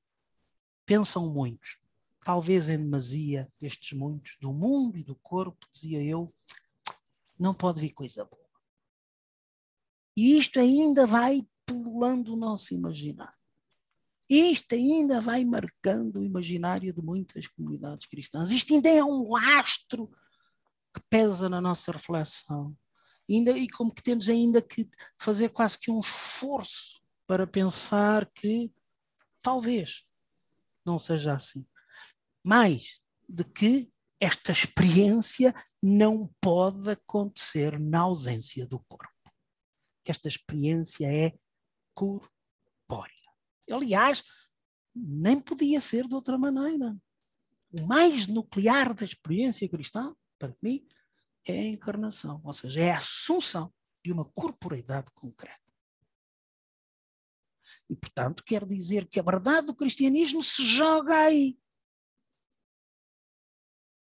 Pensam muitos, talvez em demasia estes muitos, do mundo e do corpo, dizia eu, não pode vir coisa boa. E isto ainda vai pululando o nosso imaginário. Isto ainda vai marcando o imaginário de muitas comunidades cristãs. Isto ainda é um lastro que pesa na nossa reflexão. E como que temos ainda que fazer quase que um esforço para pensar que talvez não seja assim. Mais de que esta experiência não pode acontecer na ausência do corpo. Esta experiência é corpórea. Aliás, nem podia ser de outra maneira. O mais nuclear da experiência cristã, para mim, é a encarnação, ou seja, é a assunção de uma corporeidade concreta. E, portanto, quer dizer que a verdade do cristianismo se joga aí.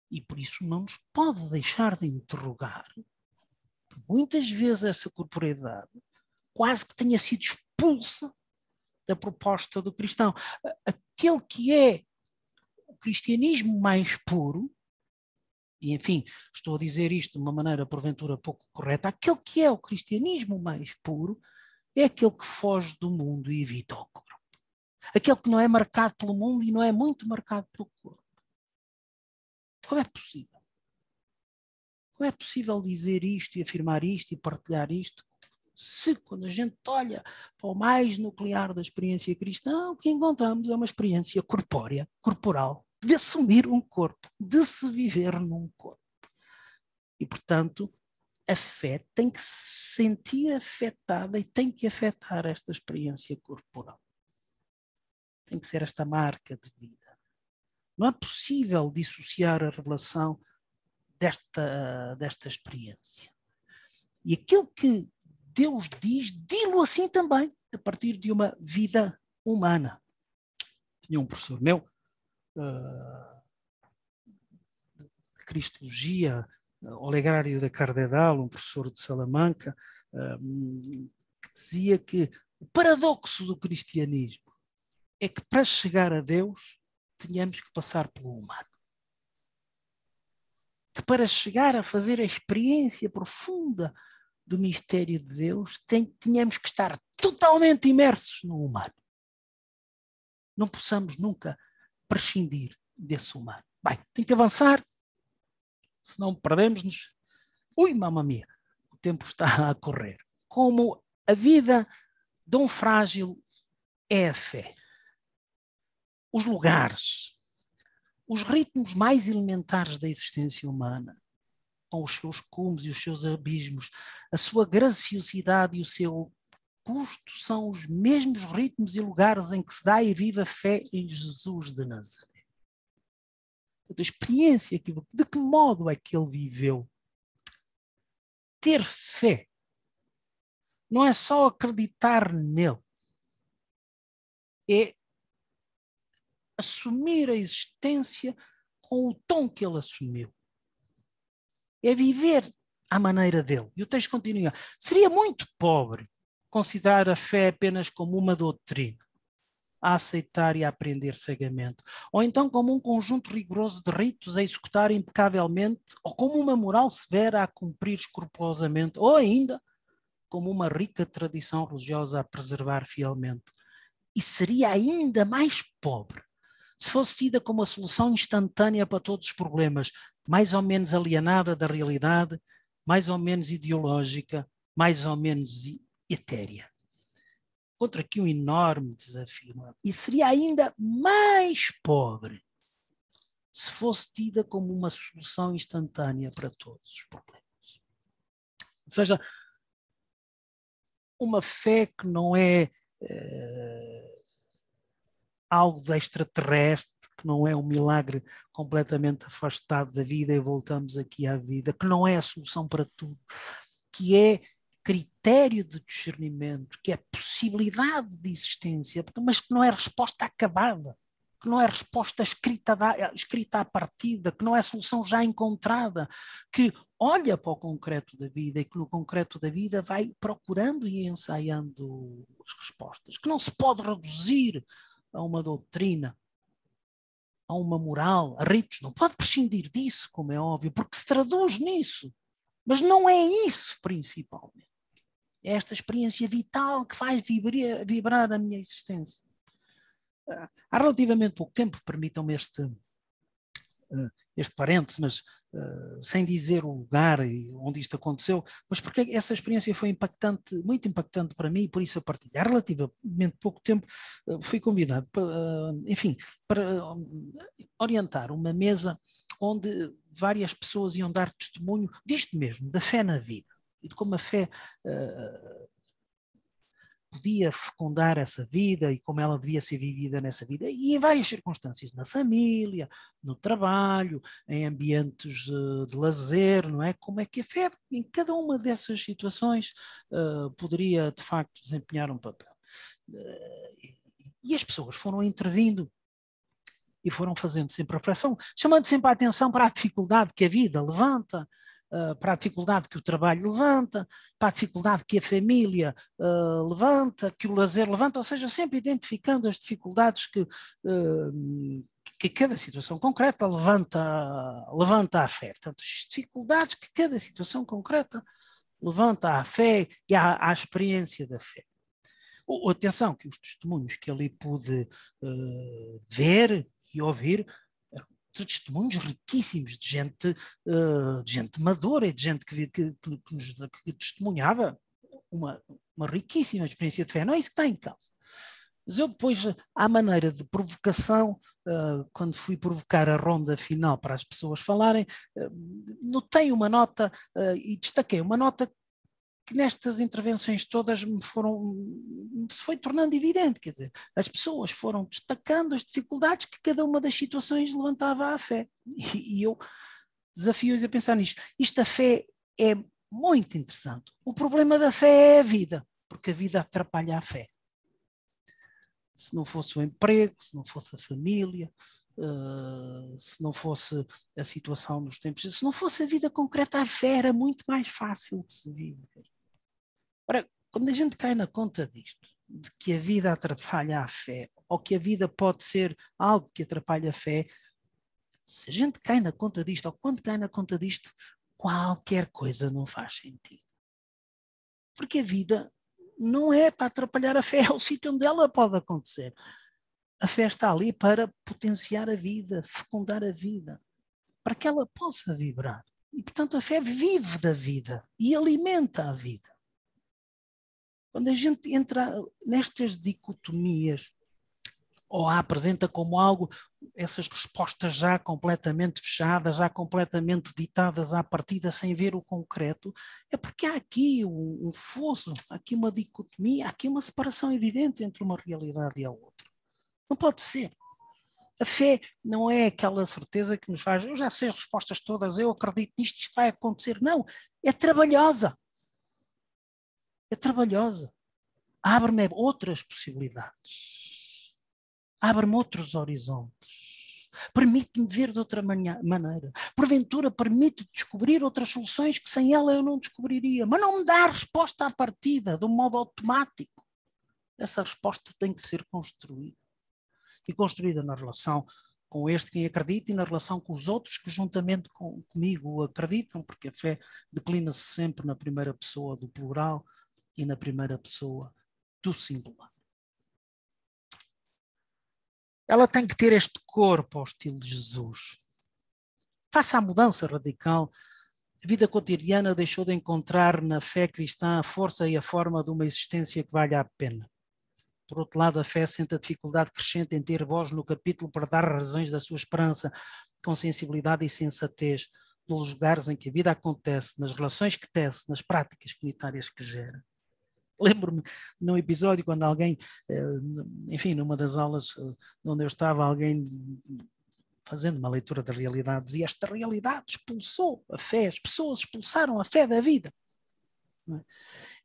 E por isso não nos pode deixar de interrogar que muitas vezes essa corporeidade quase que tenha sido expulsa da proposta do cristão. Aquele que é o cristianismo mais puro, e enfim, estou a dizer isto de uma maneira porventura pouco correta, aquele que é o cristianismo mais puro é aquele que foge do mundo e evita o corpo. Aquele que não é marcado pelo mundo e não é muito marcado pelo corpo. Como é possível? Como é possível dizer isto e afirmar isto e partilhar isto se quando a gente olha para o mais nuclear da experiência cristã, o que encontramos é uma experiência corpórea, corporal, de assumir um corpo, de se viver num corpo. E, portanto, a fé tem que se sentir afetada e tem que afetar esta experiência corporal. Tem que ser esta marca de vida. Não é possível dissociar a revelação desta experiência. E aquilo que Deus diz, dilo assim também, a partir de uma vida humana. Tinha um professor meu, de Cristologia, Olegário da Cardedal, um professor de Salamanca, que dizia que o paradoxo do cristianismo é que para chegar a Deus tínhamos que passar pelo humano. Que para chegar a fazer a experiência profunda do mistério de Deus, tínhamos que estar totalmente imersos no humano. Não possamos nunca prescindir desse humano. Bem, tem que avançar, senão perdemos-nos. Ui, mamma mia, o tempo está a correr. Como a vida de um frágil é a fé. Os lugares, os ritmos mais elementares da existência humana com os seus cumes e os seus abismos, a sua graciosidade e o seu custo são os mesmos ritmos e lugares em que se dá e vive a fé em Jesus de Nazaré. A experiência, de que modo é que ele viveu? Ter fé não é só acreditar nele, é assumir a existência com o tom que ele assumiu. É viver à maneira dele. E o texto continua. Seria muito pobre considerar a fé apenas como uma doutrina, a aceitar e a aprender cegamente, ou então como um conjunto rigoroso de ritos a executar impecavelmente, ou como uma moral severa a cumprir escrupulosamente, ou ainda como uma rica tradição religiosa a preservar fielmente. E seria ainda mais pobre se fosse tida como a solução instantânea para todos os problemas, mais ou menos alienada da realidade, mais ou menos ideológica, mais ou menos etérea. Encontro aqui um enorme desafio. E seria ainda mais pobre se fosse tida como uma solução instantânea para todos os problemas. Ou seja, uma fé que não é algo de extraterrestre, que não é um milagre completamente afastado da vida e voltamos aqui à vida, que não é a solução para tudo, que é critério de discernimento, que é possibilidade de existência, mas que não é resposta acabada, que não é resposta escrita à partida, que não é solução já encontrada, que olha para o concreto da vida e que no concreto da vida vai procurando e ensaiando as respostas, que não se pode reduzir a uma doutrina, a uma moral, a ritos, não pode prescindir disso, como é óbvio, porque se traduz nisso, mas não é isso principalmente. É esta experiência vital que faz vibrar a minha existência. Há relativamente pouco tempo, permitam-me este parêntese, mas sem dizer o lugar onde isto aconteceu, mas porque essa experiência foi impactante, muito impactante para mim e por isso eu partilho. Há relativamente pouco tempo fui convidado para orientar uma mesa onde várias pessoas iam dar testemunho disto mesmo, da fé na vida e de como a fé podia fecundar essa vida e como ela devia ser vivida nessa vida, e em várias circunstâncias, na família, no trabalho, em ambientes de lazer, não é? Como é que a fé, em cada uma dessas situações, poderia, de facto, desempenhar um papel. E as pessoas foram intervindo e foram fazendo sempre a reflexão, chamando sempre a atenção para a dificuldade que a vida levanta, para a dificuldade que o trabalho levanta, para a dificuldade que a família levanta, que o lazer levanta, ou seja, sempre identificando as dificuldades que cada situação concreta levanta à fé. Portanto, as dificuldades que cada situação concreta levanta à fé e à experiência da fé. Atenção, que os testemunhos que ali pude ver e ouvir testemunhos riquíssimos de gente madura e de gente que testemunhava uma riquíssima experiência de fé. Não é isso que está em causa. Mas eu depois, à maneira de provocação, quando fui provocar a ronda final para as pessoas falarem, notei uma nota e destaquei uma nota que nestas intervenções todas se foi tornando evidente, quer dizer, as pessoas foram destacando as dificuldades que cada uma das situações levantava à fé. E eu desafio-os a pensar nisto. Isto, a fé é muito interessante. O problema da fé é a vida, porque a vida atrapalha a fé. Se não fosse o emprego, se não fosse a família, se não fosse a situação dos tempos, se não fosse a vida concreta, a fé era muito mais fácil de se viver. Ora, quando a gente cai na conta disto, de que a vida atrapalha a fé, ou que a vida pode ser algo que atrapalha a fé, se a gente cai na conta disto, ou quando cai na conta disto, qualquer coisa não faz sentido. Porque a vida não é para atrapalhar a fé, é o sítio onde ela pode acontecer. A fé está ali para potenciar a vida, fecundar a vida, para que ela possa vibrar. E, portanto, a fé vive da vida e alimenta a vida. Quando a gente entra nestas dicotomias ou a apresenta como algo, essas respostas já completamente fechadas, já completamente ditadas à partida, sem ver o concreto, é porque há aqui um fosso, há aqui uma dicotomia, há aqui uma separação evidente entre uma realidade e a outra. Não pode ser. A fé não é aquela certeza que nos faz, eu já sei as respostas todas, eu acredito nisto, isto vai acontecer. Não, é trabalhosa. É trabalhosa. Abre-me outras possibilidades. Abre-me outros horizontes, permite-me ver de outra maneira, porventura permite descobrir outras soluções que sem ela eu não descobriria, mas não me dá a resposta à partida, de um modo automático. Essa resposta tem que ser construída, e construída na relação com este quem acredita e na relação com os outros que juntamente comigo acreditam, porque a fé declina-se sempre na primeira pessoa do plural e na primeira pessoa do singular. Ela tem que ter este corpo ao estilo de Jesus. Face à mudança radical, a vida cotidiana deixou de encontrar na fé cristã a força e a forma de uma existência que valha a pena. Por outro lado, a fé sente a dificuldade crescente em ter voz no capítulo para dar razões da sua esperança com sensibilidade e sensatez nos lugares em que a vida acontece, nas relações que tece, nas práticas comunitárias que gera. Lembro-me num episódio quando alguém, enfim, numa das aulas onde eu estava, alguém fazendo uma leitura da realidade dizia: esta realidade expulsou a fé, as pessoas expulsaram a fé da vida.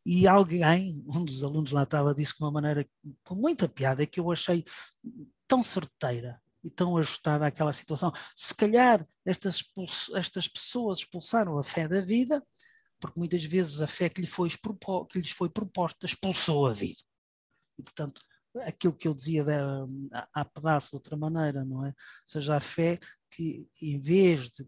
E alguém, um dos alunos lá estava, disse de uma maneira com muita piada que eu achei tão certeira e tão ajustada àquela situação. Se calhar estas pessoas expulsaram a fé da vida porque muitas vezes a fé que lhes foi proposta expulsou a vida. E, portanto, aquilo que eu dizia há pedaço de outra maneira, não é? Ou seja, a fé que, em vez de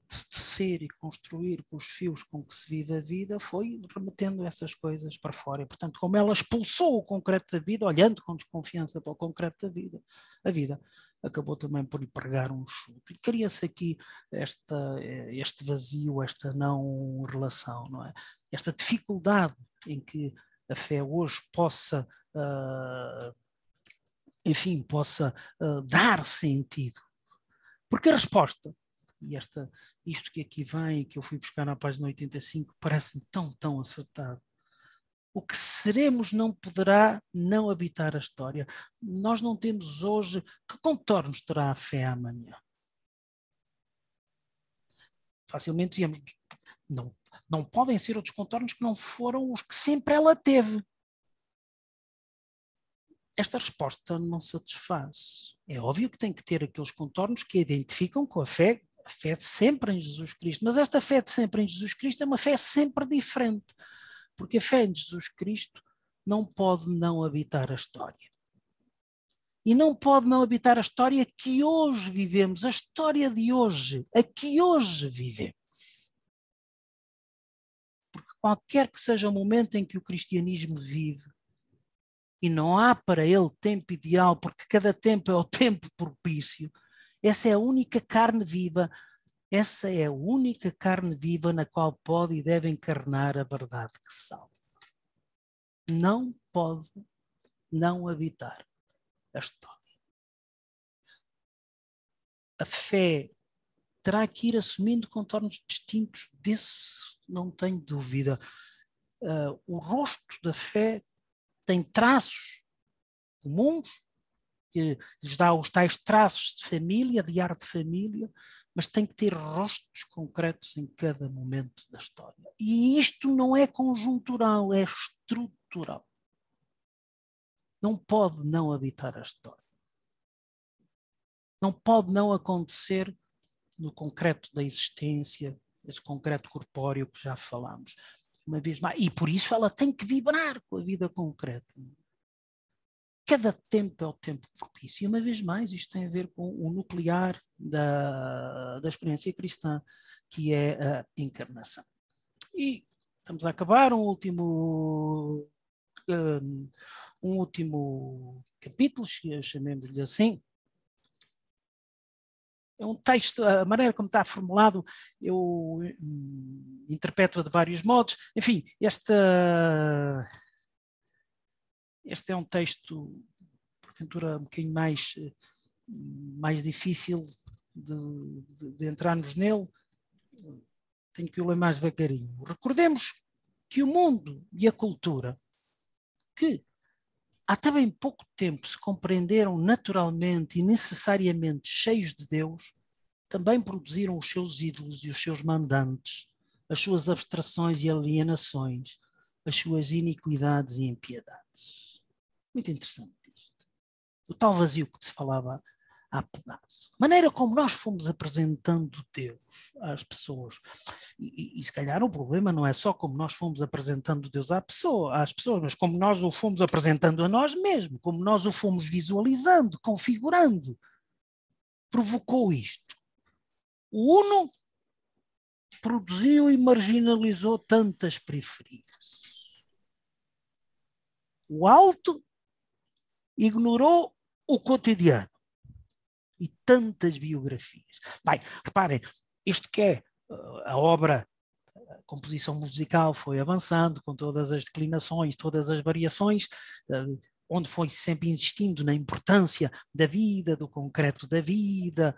se tecer e construir com os fios com que se vive a vida, foi remetendo essas coisas para fora. E, portanto, como ela expulsou o concreto da vida, olhando com desconfiança para o concreto da vida, a vida acabou também por lhe pregar um chute. E cria-se aqui este vazio, esta não relação, não é? Esta dificuldade em que a fé hoje possa, enfim, possa dar sentido. Porque a resposta, e isto que aqui vem, que eu fui buscar na página 85, parece-me tão acertado. O que seremos não poderá não habitar a história. Nós não temos hoje... Que contornos terá a fé amanhã? Facilmente dizemos, não podem ser outros contornos que não foram os que sempre ela teve. Esta resposta não satisfaz. É óbvio que tem que ter aqueles contornos que a identificam com a fé de sempre em Jesus Cristo. Mas esta fé de sempre em Jesus Cristo é uma fé sempre diferente. Porque a fé em Jesus Cristo não pode não habitar a história. E não pode não habitar a história que hoje vivemos, a história de hoje, a que hoje vivemos. Porque qualquer que seja o momento em que o cristianismo vive, e não há para ele tempo ideal, porque cada tempo é o tempo propício, essa é a única carne viva, essa é a única carne viva na qual pode e deve encarnar a verdade que salva. Não pode não habitar a história. A fé terá que ir assumindo contornos distintos, disso não tenho dúvida. O rosto da fé tem traços comuns, que lhes dá os tais traços de família, de ar de família, mas tem que ter rostos concretos em cada momento da história. E isto não é conjuntural, é estrutural. Não pode não habitar a história. Não pode não acontecer no concreto da existência, esse concreto corpóreo que já falámos. Uma vez mais, e por isso ela tem que vibrar com a vida concreta. Cada tempo é o tempo propício. E uma vez mais, isto tem a ver com o nuclear da experiência cristã, que é a encarnação. E estamos a acabar um último capítulo, chamemos-lhe assim. É um texto, a maneira como está formulado, eu interpreto-a de vários modos. Enfim, este é um texto porventura um bocadinho mais difícil de entrarmos nele, tenho que o ler mais devagarinho. Recordemos que o mundo e a cultura, que até bem pouco tempo se compreenderam naturalmente e necessariamente cheios de Deus, também produziram os seus ídolos e os seus mandantes, as suas abstrações e alienações, as suas iniquidades e impiedades. Muito interessante isto. O tal vazio que se falava há pedaço. A maneira como nós fomos apresentando Deus às pessoas. E se calhar o problema não é só como nós fomos apresentando Deus às pessoas, mas como nós o fomos apresentando a nós mesmos, como nós o fomos visualizando, configurando. Provocou isto. O Uno produziu e marginalizou tantas periferias. O Alto ignorou o cotidiano e tantas biografias. Bem, reparem, isto que é a obra, a composição musical foi avançando com todas as declinações, todas as variações, onde foi sempre insistindo na importância da vida, do concreto da vida,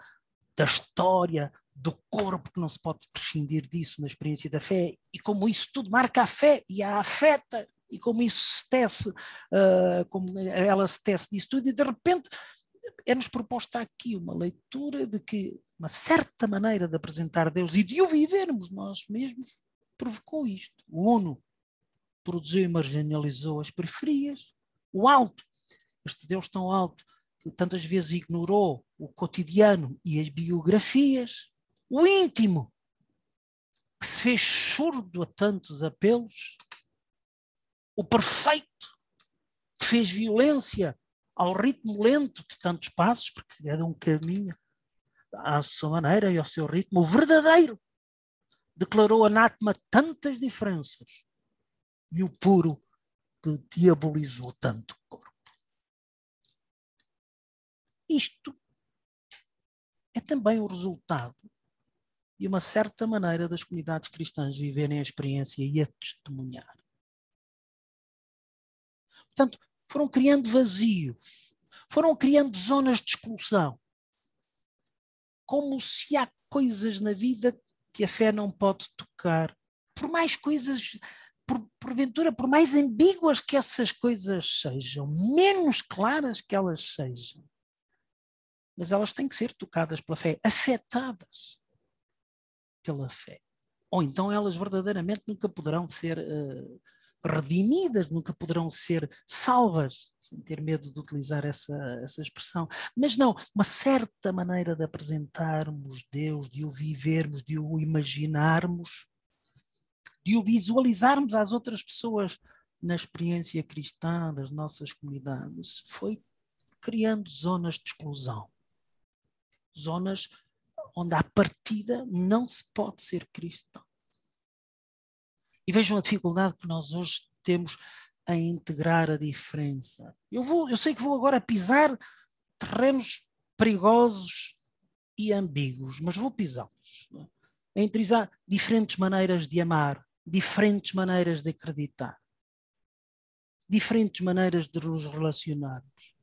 da história, do corpo, que não se pode prescindir disso na experiência da fé, e como isso tudo marca a fé e a afeta, e como isso se tece, como ela se tece disso tudo, e de repente é-nos proposta aqui uma leitura de que uma certa maneira de apresentar Deus e de o vivermos nós mesmos provocou isto. O Uno produziu e marginalizou as periferias. O Alto, este Deus tão alto, que tantas vezes ignorou o cotidiano e as biografias. O íntimo, que se fez surdo a tantos apelos. O perfeito, que fez violência ao ritmo lento de tantos passos, porque cada um caminha à sua maneira e ao seu ritmo. O verdadeiro declarou anátema tantas diferenças. E o puro, que diabolizou tanto o corpo. Isto é também o resultado de uma certa maneira das comunidades cristãs viverem a experiência e a testemunhar. Portanto, foram criando vazios, foram criando zonas de exclusão, como se há coisas na vida que a fé não pode tocar, por mais coisas, porventura, por mais ambíguas que essas coisas sejam, menos claras que elas sejam, mas elas têm que ser tocadas pela fé, afetadas pela fé. Ou então elas verdadeiramente nunca poderão ser redimidas, nunca poderão ser salvas, sem ter medo de utilizar essa expressão. Mas não, uma certa maneira de apresentarmos Deus, de o vivermos, de o imaginarmos, de o visualizarmos às outras pessoas na experiência cristã das nossas comunidades, foi criando zonas de exclusão. Zonas onde à partida não se pode ser cristão. E vejam a dificuldade que nós hoje temos em integrar a diferença. Eu sei que vou agora pisar terrenos perigosos e ambíguos, mas vou pisá-los. Em integrar diferentes maneiras de amar, diferentes maneiras de acreditar, diferentes maneiras de nos relacionarmos,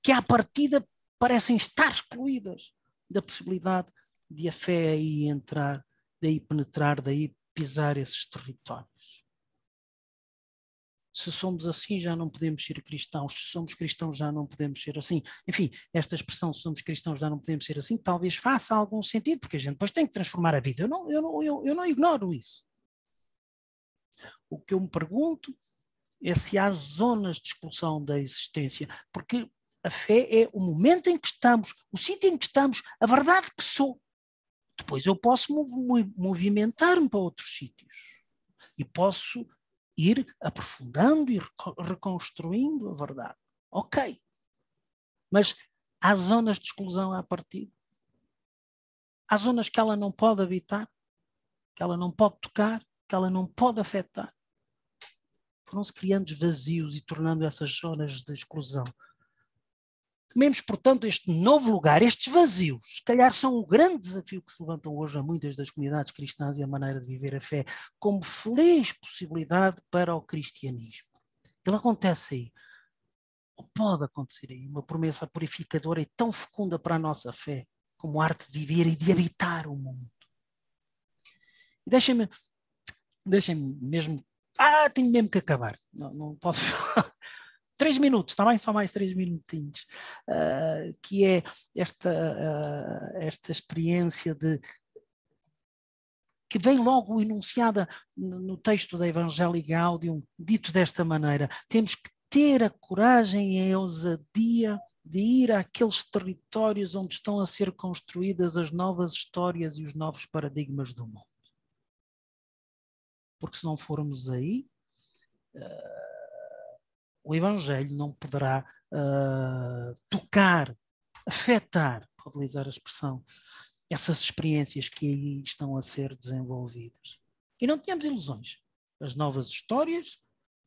que à partida parecem estar excluídas da possibilidade de a fé aí entrar, daí penetrar, daí pisar esses territórios. Se somos assim, já não podemos ser cristãos. Se somos cristãos, já não podemos ser assim. Enfim, esta expressão, se somos cristãos, já não podemos ser assim, talvez faça algum sentido, porque a gente depois tem que transformar a vida. Eu não ignoro isso. O que eu me pergunto é se há zonas de exclusão da existência, porque a fé é o momento em que estamos, o sítio em que estamos, a verdade que sou. Depois eu posso movimentar-me para outros sítios e posso ir aprofundando e reconstruindo a verdade. Ok. Mas há zonas de exclusão à partida. Há zonas que ela não pode habitar, que ela não pode tocar, que ela não pode afetar. Foram-se criando vazios e tornando essas zonas de exclusão. Tomemos, portanto, este novo lugar, estes vazios, se calhar são o grande desafio que se levantam hoje a muitas das comunidades cristãs e a maneira de viver a fé, como feliz possibilidade para o cristianismo. Ele acontece aí. pode acontecer aí. Uma promessa purificadora e tão fecunda para a nossa fé como a arte de viver e de habitar o mundo. E deixem-me mesmo... tenho mesmo que acabar. Não posso falar. 3 minutos, está bem? Só mais 3 minutinhos. Que é esta experiência que vem logo enunciada no texto da Evangelii Gaudium, dito desta maneira: temos que ter a coragem e a ousadia de ir àqueles territórios onde estão a ser construídas as novas histórias e os novos paradigmas do mundo. Porque se não formos aí, o Evangelho não poderá tocar, afetar, para utilizar a expressão, essas experiências que aí estão a ser desenvolvidas. E não tenhamos ilusões. As novas histórias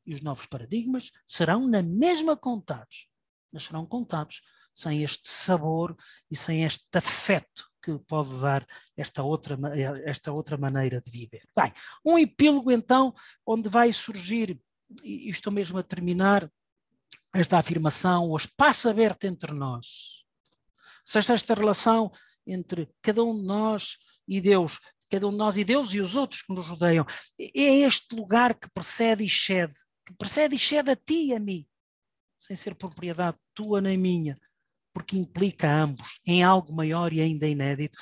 e os novos paradigmas serão na mesma contados, mas serão contados sem este sabor e sem este afeto que pode dar esta outra maneira de viver. Bem, um epílogo então, onde vai surgir, e estou mesmo a terminar, esta afirmação: o espaço aberto entre nós. Seja esta relação entre cada um de nós e Deus, cada um de nós e Deus e os outros que nos rodeiam, é este lugar que precede e excede a ti e a mim, sem ser propriedade tua nem minha, porque implica a ambos em algo maior e ainda inédito.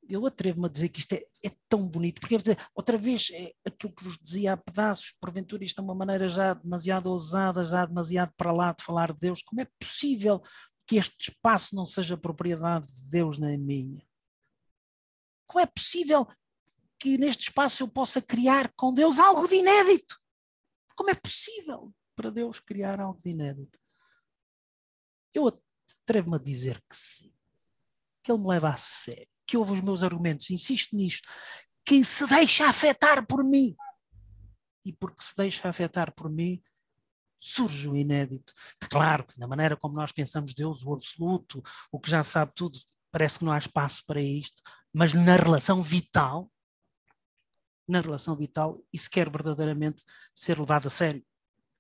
Eu atrevo-me a dizer que isto é tão bonito, porque outra vez é aquilo que vos dizia há pedaços, porventura isto é uma maneira já demasiado ousada, já demasiado para lá de falar de Deus. Como é possível que este espaço não seja propriedade de Deus nem minha? Como é possível que neste espaço eu possa criar com Deus algo de inédito? Como é possível para Deus criar algo de inédito? Eu atrevo-me a dizer que sim, que Ele me leva a sério, que ouve os meus argumentos, insisto nisto, que se deixa afetar por mim. E porque se deixa afetar por mim, surge o inédito. Claro que na maneira como nós pensamos Deus, o absoluto, o que já sabe tudo, parece que não há espaço para isto, mas na relação vital, isso quer verdadeiramente ser levado a sério.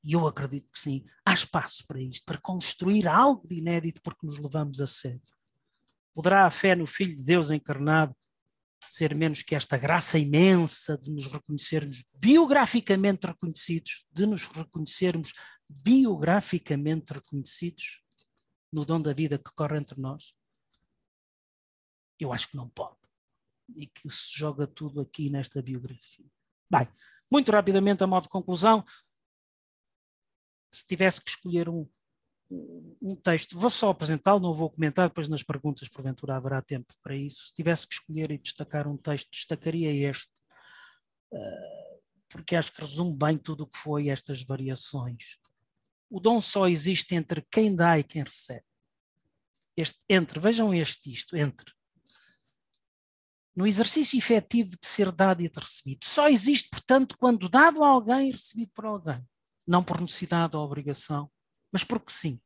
E eu acredito que sim, há espaço para isto, para construir algo de inédito, porque nos levamos a sério. Poderá a fé no Filho de Deus encarnado ser menos que esta graça imensa de nos reconhecermos biograficamente reconhecidos, no dom da vida que corre entre nós? Eu acho que não pode. E que se joga tudo aqui nesta biografia. Bem, muito rapidamente, a modo de conclusão, se tivesse que escolher um texto, vou só apresentá-lo, não vou comentar, depois nas perguntas porventura haverá tempo para isso. Se tivesse que escolher e destacar um texto, destacaria este, porque acho que resume bem tudo o que foi estas variações. O dom só existe entre quem dá e quem recebe. Vejam entre. No exercício efetivo de ser dado e de recebido. Só existe, portanto, quando dado a alguém e recebido por alguém. Não por necessidade ou obrigação, mas porque sim.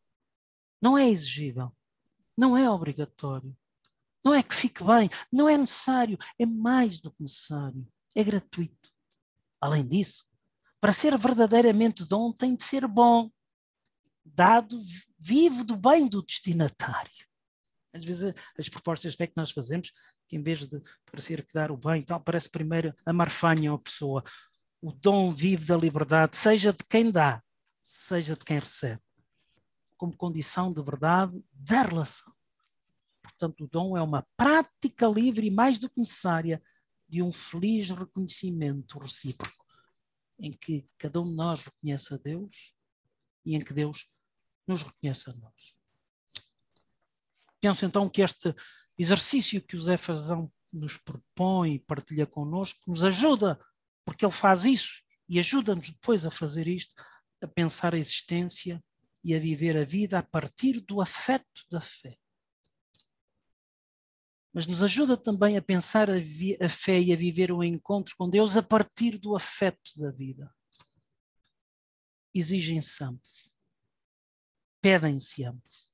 Não é exigível, não é obrigatório, não é que fique bem, não é necessário, é mais do que necessário, é gratuito. Além disso, para ser verdadeiramente dom tem de ser bom, dado, vive do bem do destinatário. Às vezes as propostas de fé que nós fazemos, que em vez de parecer que dar o bem, tal, parece primeiro amarfanham a pessoa. O dom vive da liberdade, seja de quem dá, seja de quem recebe, como condição de verdade da relação. Portanto, o dom é uma prática livre e mais do que necessária de um feliz reconhecimento recíproco, em que cada um de nós reconhece a Deus e em que Deus nos reconhece a nós. Penso então que este exercício que o Zé Frazão nos propõe e partilha connosco nos ajuda, porque ele faz isso e ajuda-nos depois a fazer isto, a pensar a existência e a viver a vida a partir do afeto da fé. Mas nos ajuda também a pensar a fé e a viver o encontro com Deus a partir do afeto da vida. Exigem-se ambos. Pedem-se ambos.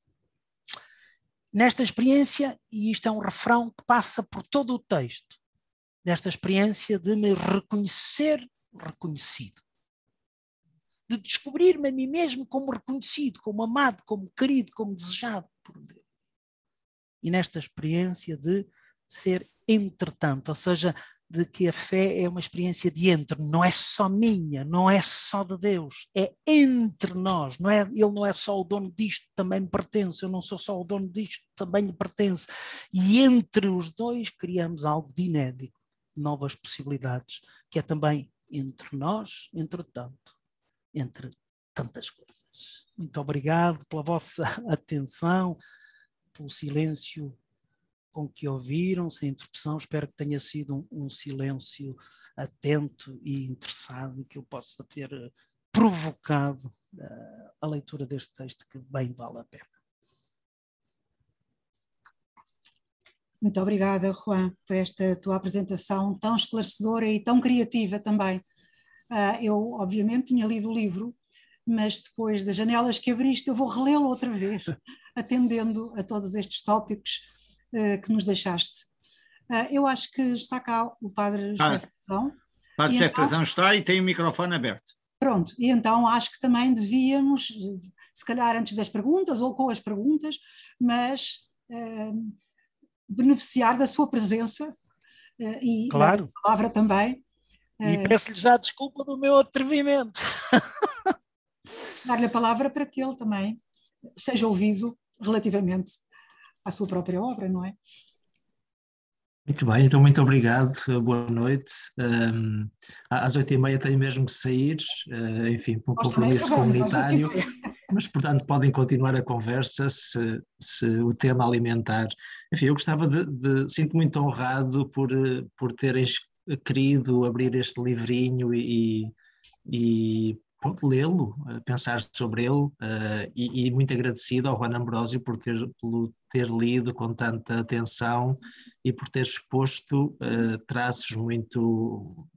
Nesta experiência, e isto é um refrão que passa por todo o texto, desta experiência de me reconhecer reconhecido. de descobrir-me a mim mesmo como reconhecido, como amado, como querido, como desejado por Deus. E nesta experiência de ser entretanto, ou seja, de que a fé é uma experiência de entre, não é só minha, não é só de Deus, é entre nós, não é, ele não é só o dono disto, também me pertence, eu não sou só o dono disto, também lhe pertence, e entre os dois criamos algo de inédito, novas possibilidades, que é também entre nós, entretanto, entre tantas coisas. Muito obrigado pela vossa atenção, pelo silêncio com que ouviram, sem interrupção. Espero que tenha sido um silêncio atento e interessado e que eu possa ter provocado a leitura deste texto que bem vale a pena. Muito obrigada, Juan, por esta tua apresentação tão esclarecedora e tão criativa também. Eu, obviamente, tinha lido o livro, mas depois das janelas que abriste, eu vou relê-lo outra vez, atendendo a todos estes tópicos que nos deixaste. Eu acho que está cá o Padre José Frazão. O Padre José Frazão está e tem o microfone aberto. Pronto, e então acho que também devíamos, se calhar antes das perguntas ou com as perguntas, mas beneficiar da sua presença e claro. da palavra também. E peço-lhe já desculpa do meu atrevimento. Dar-lhe a palavra para que ele também seja ouvido relativamente à sua própria obra, não é? Muito bem, então muito obrigado, boa noite. Às 8h30 tenho mesmo que sair, enfim, por um compromisso comunitário, mas portanto podem continuar a conversa se o tema alimentar. Enfim, eu gostava sinto muito honrado por terem querido abrir este livrinho e pronto, lê-lo, pensar sobre ele, e muito agradecido ao Juan Ambrósio por ter lido com tanta atenção e por ter exposto traços muito,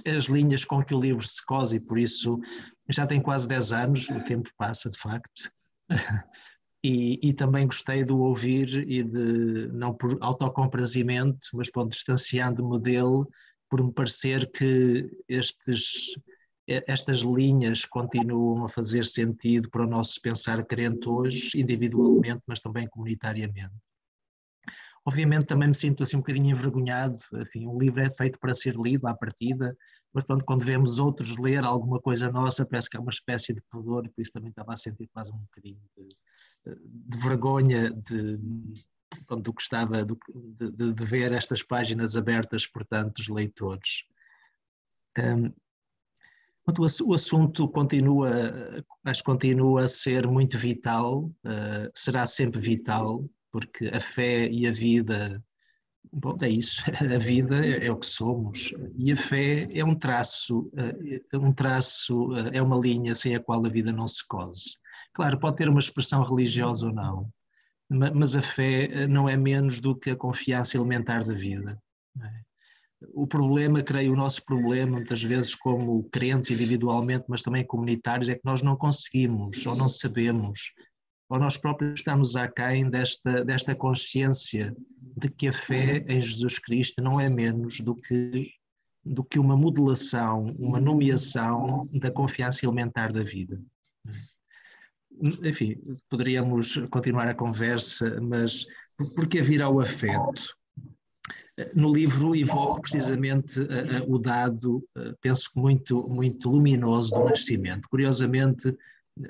as linhas com que o livro se cose, e por isso já tem quase 10 anos, o tempo passa de facto, e também gostei de o ouvir e de, não por autocomprazimento, mas por distanciando-me dele, por me parecer que estas linhas continuam a fazer sentido para o nosso pensar crente hoje, individualmente, mas também comunitariamente. Obviamente também me sinto assim um bocadinho envergonhado, enfim, o livro é feito para ser lido à partida, mas pronto, quando vemos outros ler alguma coisa nossa, parece que é uma espécie de pudor, e por isso também estava a sentir quase um bocadinho de vergonha do que estava de ver estas páginas abertas por tantos leitores. O assunto acho que continua a ser muito vital, será sempre vital, porque a fé e a vida, bom, é isso, a vida é o que somos, e a fé é um traço, é uma linha sem a qual a vida não se cose. Claro, pode ter uma expressão religiosa ou não, mas a fé não é menos do que a confiança elementar da vida, não é? O problema, creio, o nosso problema, muitas vezes como crentes individualmente, mas também comunitários, é que nós não conseguimos, ou não sabemos, ou nós próprios estamos aquém desta consciência de que a fé em Jesus Cristo não é menos do que uma modelação, uma nomeação da confiança elementar da vida. Enfim, poderíamos continuar a conversa, mas por que vir ao afeto? No livro evoco precisamente o dado, penso que muito luminoso do nascimento. Curiosamente,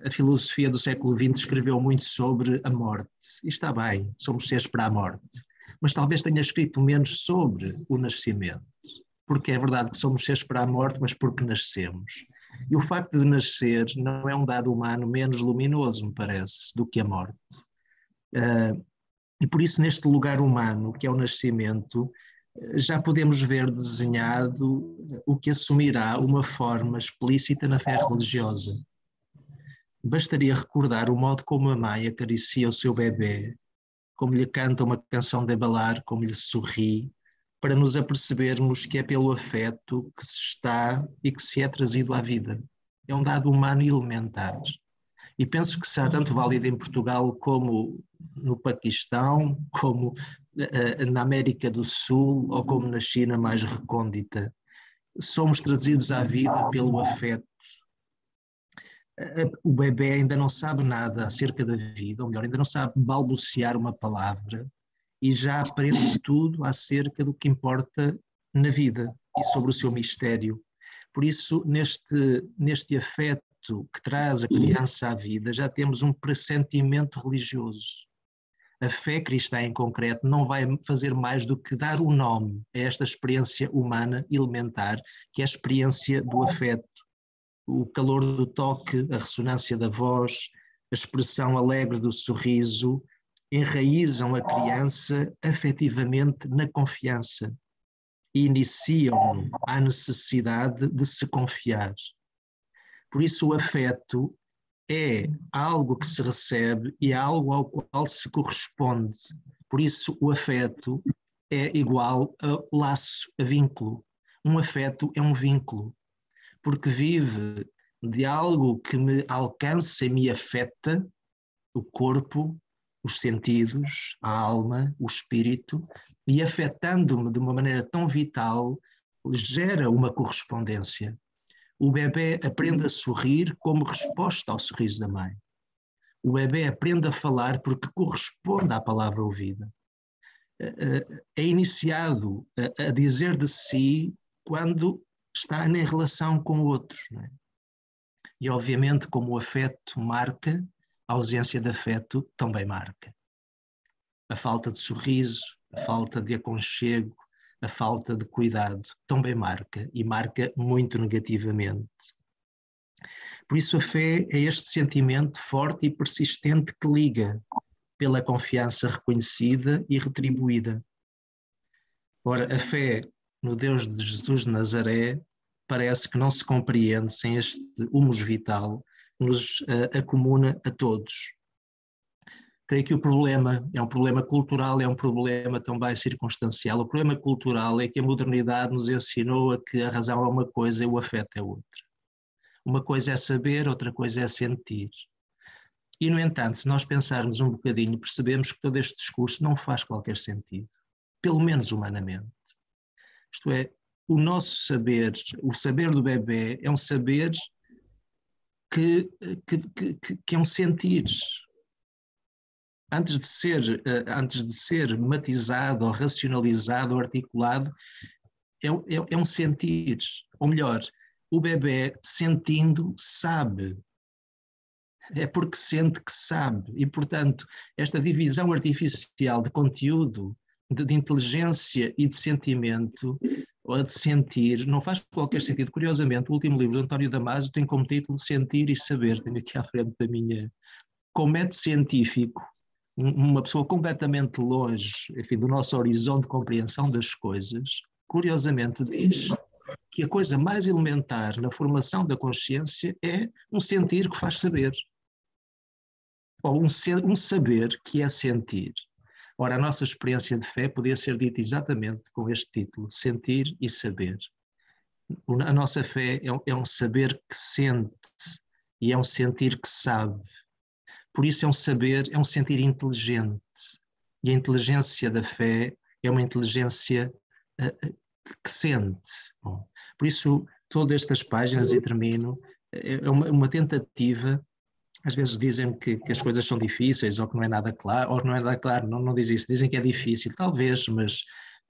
a filosofia do século XX escreveu muito sobre a morte. E está bem, somos seres para a morte. Mas talvez tenha escrito menos sobre o nascimento. Porque é verdade que somos seres para a morte, mas porque nascemos. E o facto de nascer não é um dado humano menos luminoso, me parece, do que a morte. E por isso, neste lugar humano, que é o nascimento, já podemos ver desenhado o que assumirá uma forma explícita na fé religiosa. Bastaria recordar o modo como a mãe acaricia o seu bebê, como lhe canta uma canção de balar, como lhe sorri, para nos apercebermos que é pelo afeto que se está e que se é trazido à vida. É um dado humano elementar. E penso que será tanto válido em Portugal como no Paquistão, como na América do Sul ou como na China mais recôndita. Somos trazidos à vida pelo afeto. o bebê ainda não sabe nada acerca da vida, ou melhor, ainda não sabe balbuciar uma palavra e já aprende tudo acerca do que importa na vida e sobre o seu mistério. Por isso, neste afeto que traz a criança à vida, já temos um pressentimento religioso. A fé cristã em concreto não vai fazer mais do que dar o nome a esta experiência humana elementar, que é a experiência do afeto. O calor do toque, a ressonância da voz, a expressão alegre do sorriso, enraizam a criança afetivamente na confiança e iniciam-no à necessidade de se confiar. Por isso o afeto é algo que se recebe e é algo ao qual se corresponde. Por isso o afeto é igual a laço, a vínculo. Um afeto é um vínculo, porque vive de algo que me alcança e me afeta, o corpo, os sentidos, a alma, o espírito, e afetando-me de uma maneira tão vital, gera uma correspondência. O bebê aprende a sorrir como resposta ao sorriso da mãe. O bebê aprende a falar porque corresponde à palavra ouvida. É iniciado a dizer de si quando está em relação com outros. Não é? E obviamente, como o afeto marca, a ausência de afeto também marca. A falta de sorriso, a falta de aconchego, a falta de cuidado também marca, e marca muito negativamente. Por isso a fé é este sentimento forte e persistente que liga pela confiança reconhecida e retribuída. Ora, a fé no Deus de Jesus de Nazaré parece que não se compreende sem este humus vital que nos acomuna a todos. Creio que o problema é um problema cultural, é um problema também circunstancial. O problema cultural é que a modernidade nos ensinou a que a razão é uma coisa e o afeto é outra. Uma coisa é saber, outra coisa é sentir. E, no entanto, se nós pensarmos um bocadinho, percebemos que todo este discurso não faz qualquer sentido, pelo menos humanamente. Isto é, o nosso saber, o saber do bebê é um saber que é um sentir. Antes de ser matizado, ou racionalizado, ou articulado, é um sentir. Ou melhor, o bebê sentindo sabe. É porque sente que sabe. E, portanto, esta divisão artificial de conteúdo, de inteligência e de sentimento, ou de sentir, não faz qualquer sentido. Curiosamente, o último livro de António Damasio tem como título Sentir e Saber. Tenho aqui à frente da minha... Com método científico, uma pessoa completamente longe, enfim, do nosso horizonte de compreensão das coisas, curiosamente diz que a coisa mais elementar na formação da consciência é um sentir que faz saber. Ou um saber que é sentir. Ora, a nossa experiência de fé podia ser dita exatamente com este título, Sentir e Saber. A nossa fé é um saber que sente e é um sentir que sabe. Por isso é um sentir inteligente. E a inteligência da fé é uma inteligência que sente. Bom, por isso, todas estas páginas, e termino, é uma tentativa. Às vezes dizem que as coisas são difíceis, ou que não é nada claro, ou não é nada claro, não dizem isso, dizem que é difícil, talvez, mas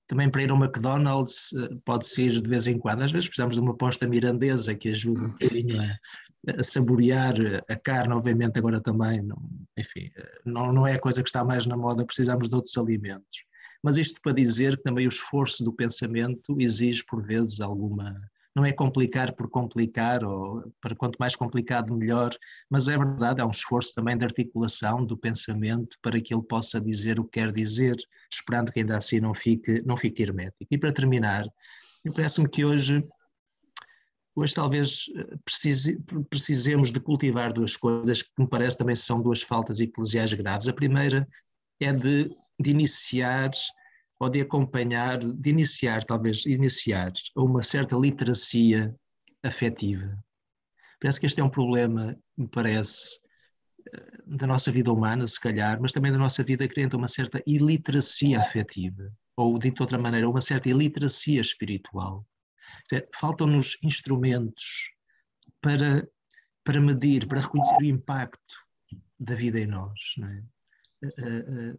também para ir ao McDonald's pode-se ir de vez em quando. Às vezes precisamos de uma posta mirandesa que ajude um bocadinho a saborear a carne, obviamente agora também, enfim, não é a coisa que está mais na moda, precisamos de outros alimentos. Mas isto para dizer que também o esforço do pensamento exige por vezes alguma... Não é complicar por complicar, ou para quanto mais complicado melhor, mas é verdade, há um esforço também de articulação do pensamento para que ele possa dizer o que quer dizer, esperando que ainda assim não fique hermético. E para terminar, parece-me que hoje talvez precisemos de cultivar duas coisas que me parece também são duas faltas eclesiais graves. A primeira é de iniciar ou de acompanhar, de iniciar uma certa literacia afetiva. Parece que este é um problema, me parece, da nossa vida humana, se calhar, mas também da nossa vida crente, uma certa iliteracia afetiva, ou dito de outra maneira, uma certa iliteracia espiritual. Faltam-nos instrumentos para para medir, para reconhecer o impacto da vida em nós, não é?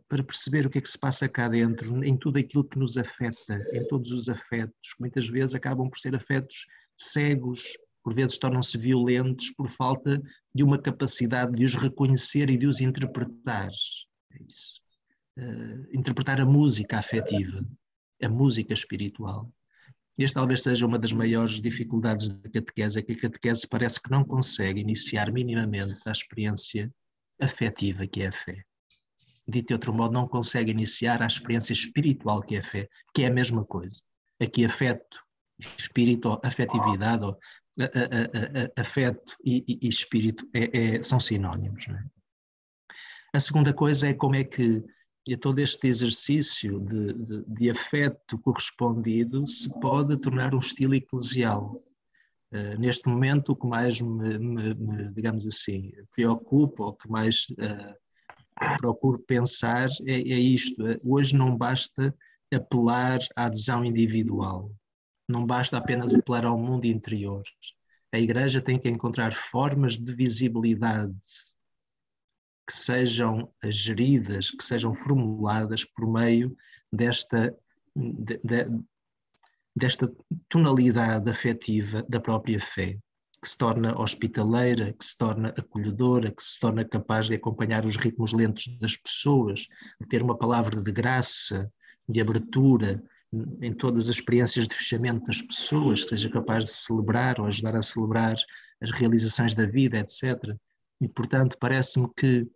Para perceber o que é que se passa cá dentro, em tudo aquilo que nos afeta, em todos os afetos, que muitas vezes acabam por ser afetos cegos, por vezes tornam-se violentos por falta de uma capacidade de os reconhecer e de os interpretar. É isso. Interpretar a música afetiva, a música espiritual. Esta talvez seja uma das maiores dificuldades da catequese, é que a catequese parece que não consegue iniciar minimamente a experiência afetiva que é a fé. Dito de outro modo, não consegue iniciar a experiência espiritual que é a fé, que é a mesma coisa. Aqui afeto, espírito, afetividade, afeto e espírito são sinónimos. Não é? A segunda coisa é como é que todo este exercício de afeto correspondido se pode tornar um estilo eclesial. Neste momento, o que mais me digamos assim, preocupa, ou que mais procuro pensar é isto. Hoje não basta apelar à adesão individual, não basta apenas apelar ao mundo interior. A Igreja tem que encontrar formas de visibilidade que sejam geridas, que sejam formuladas por meio desta tonalidade afetiva da própria fé, que se torna hospitaleira, que se torna acolhedora, que se torna capaz de acompanhar os ritmos lentos das pessoas, de ter uma palavra de graça, de abertura em todas as experiências de fechamento das pessoas, que seja capaz de celebrar ou ajudar a celebrar as realizações da vida, etc. E, portanto, parece-me que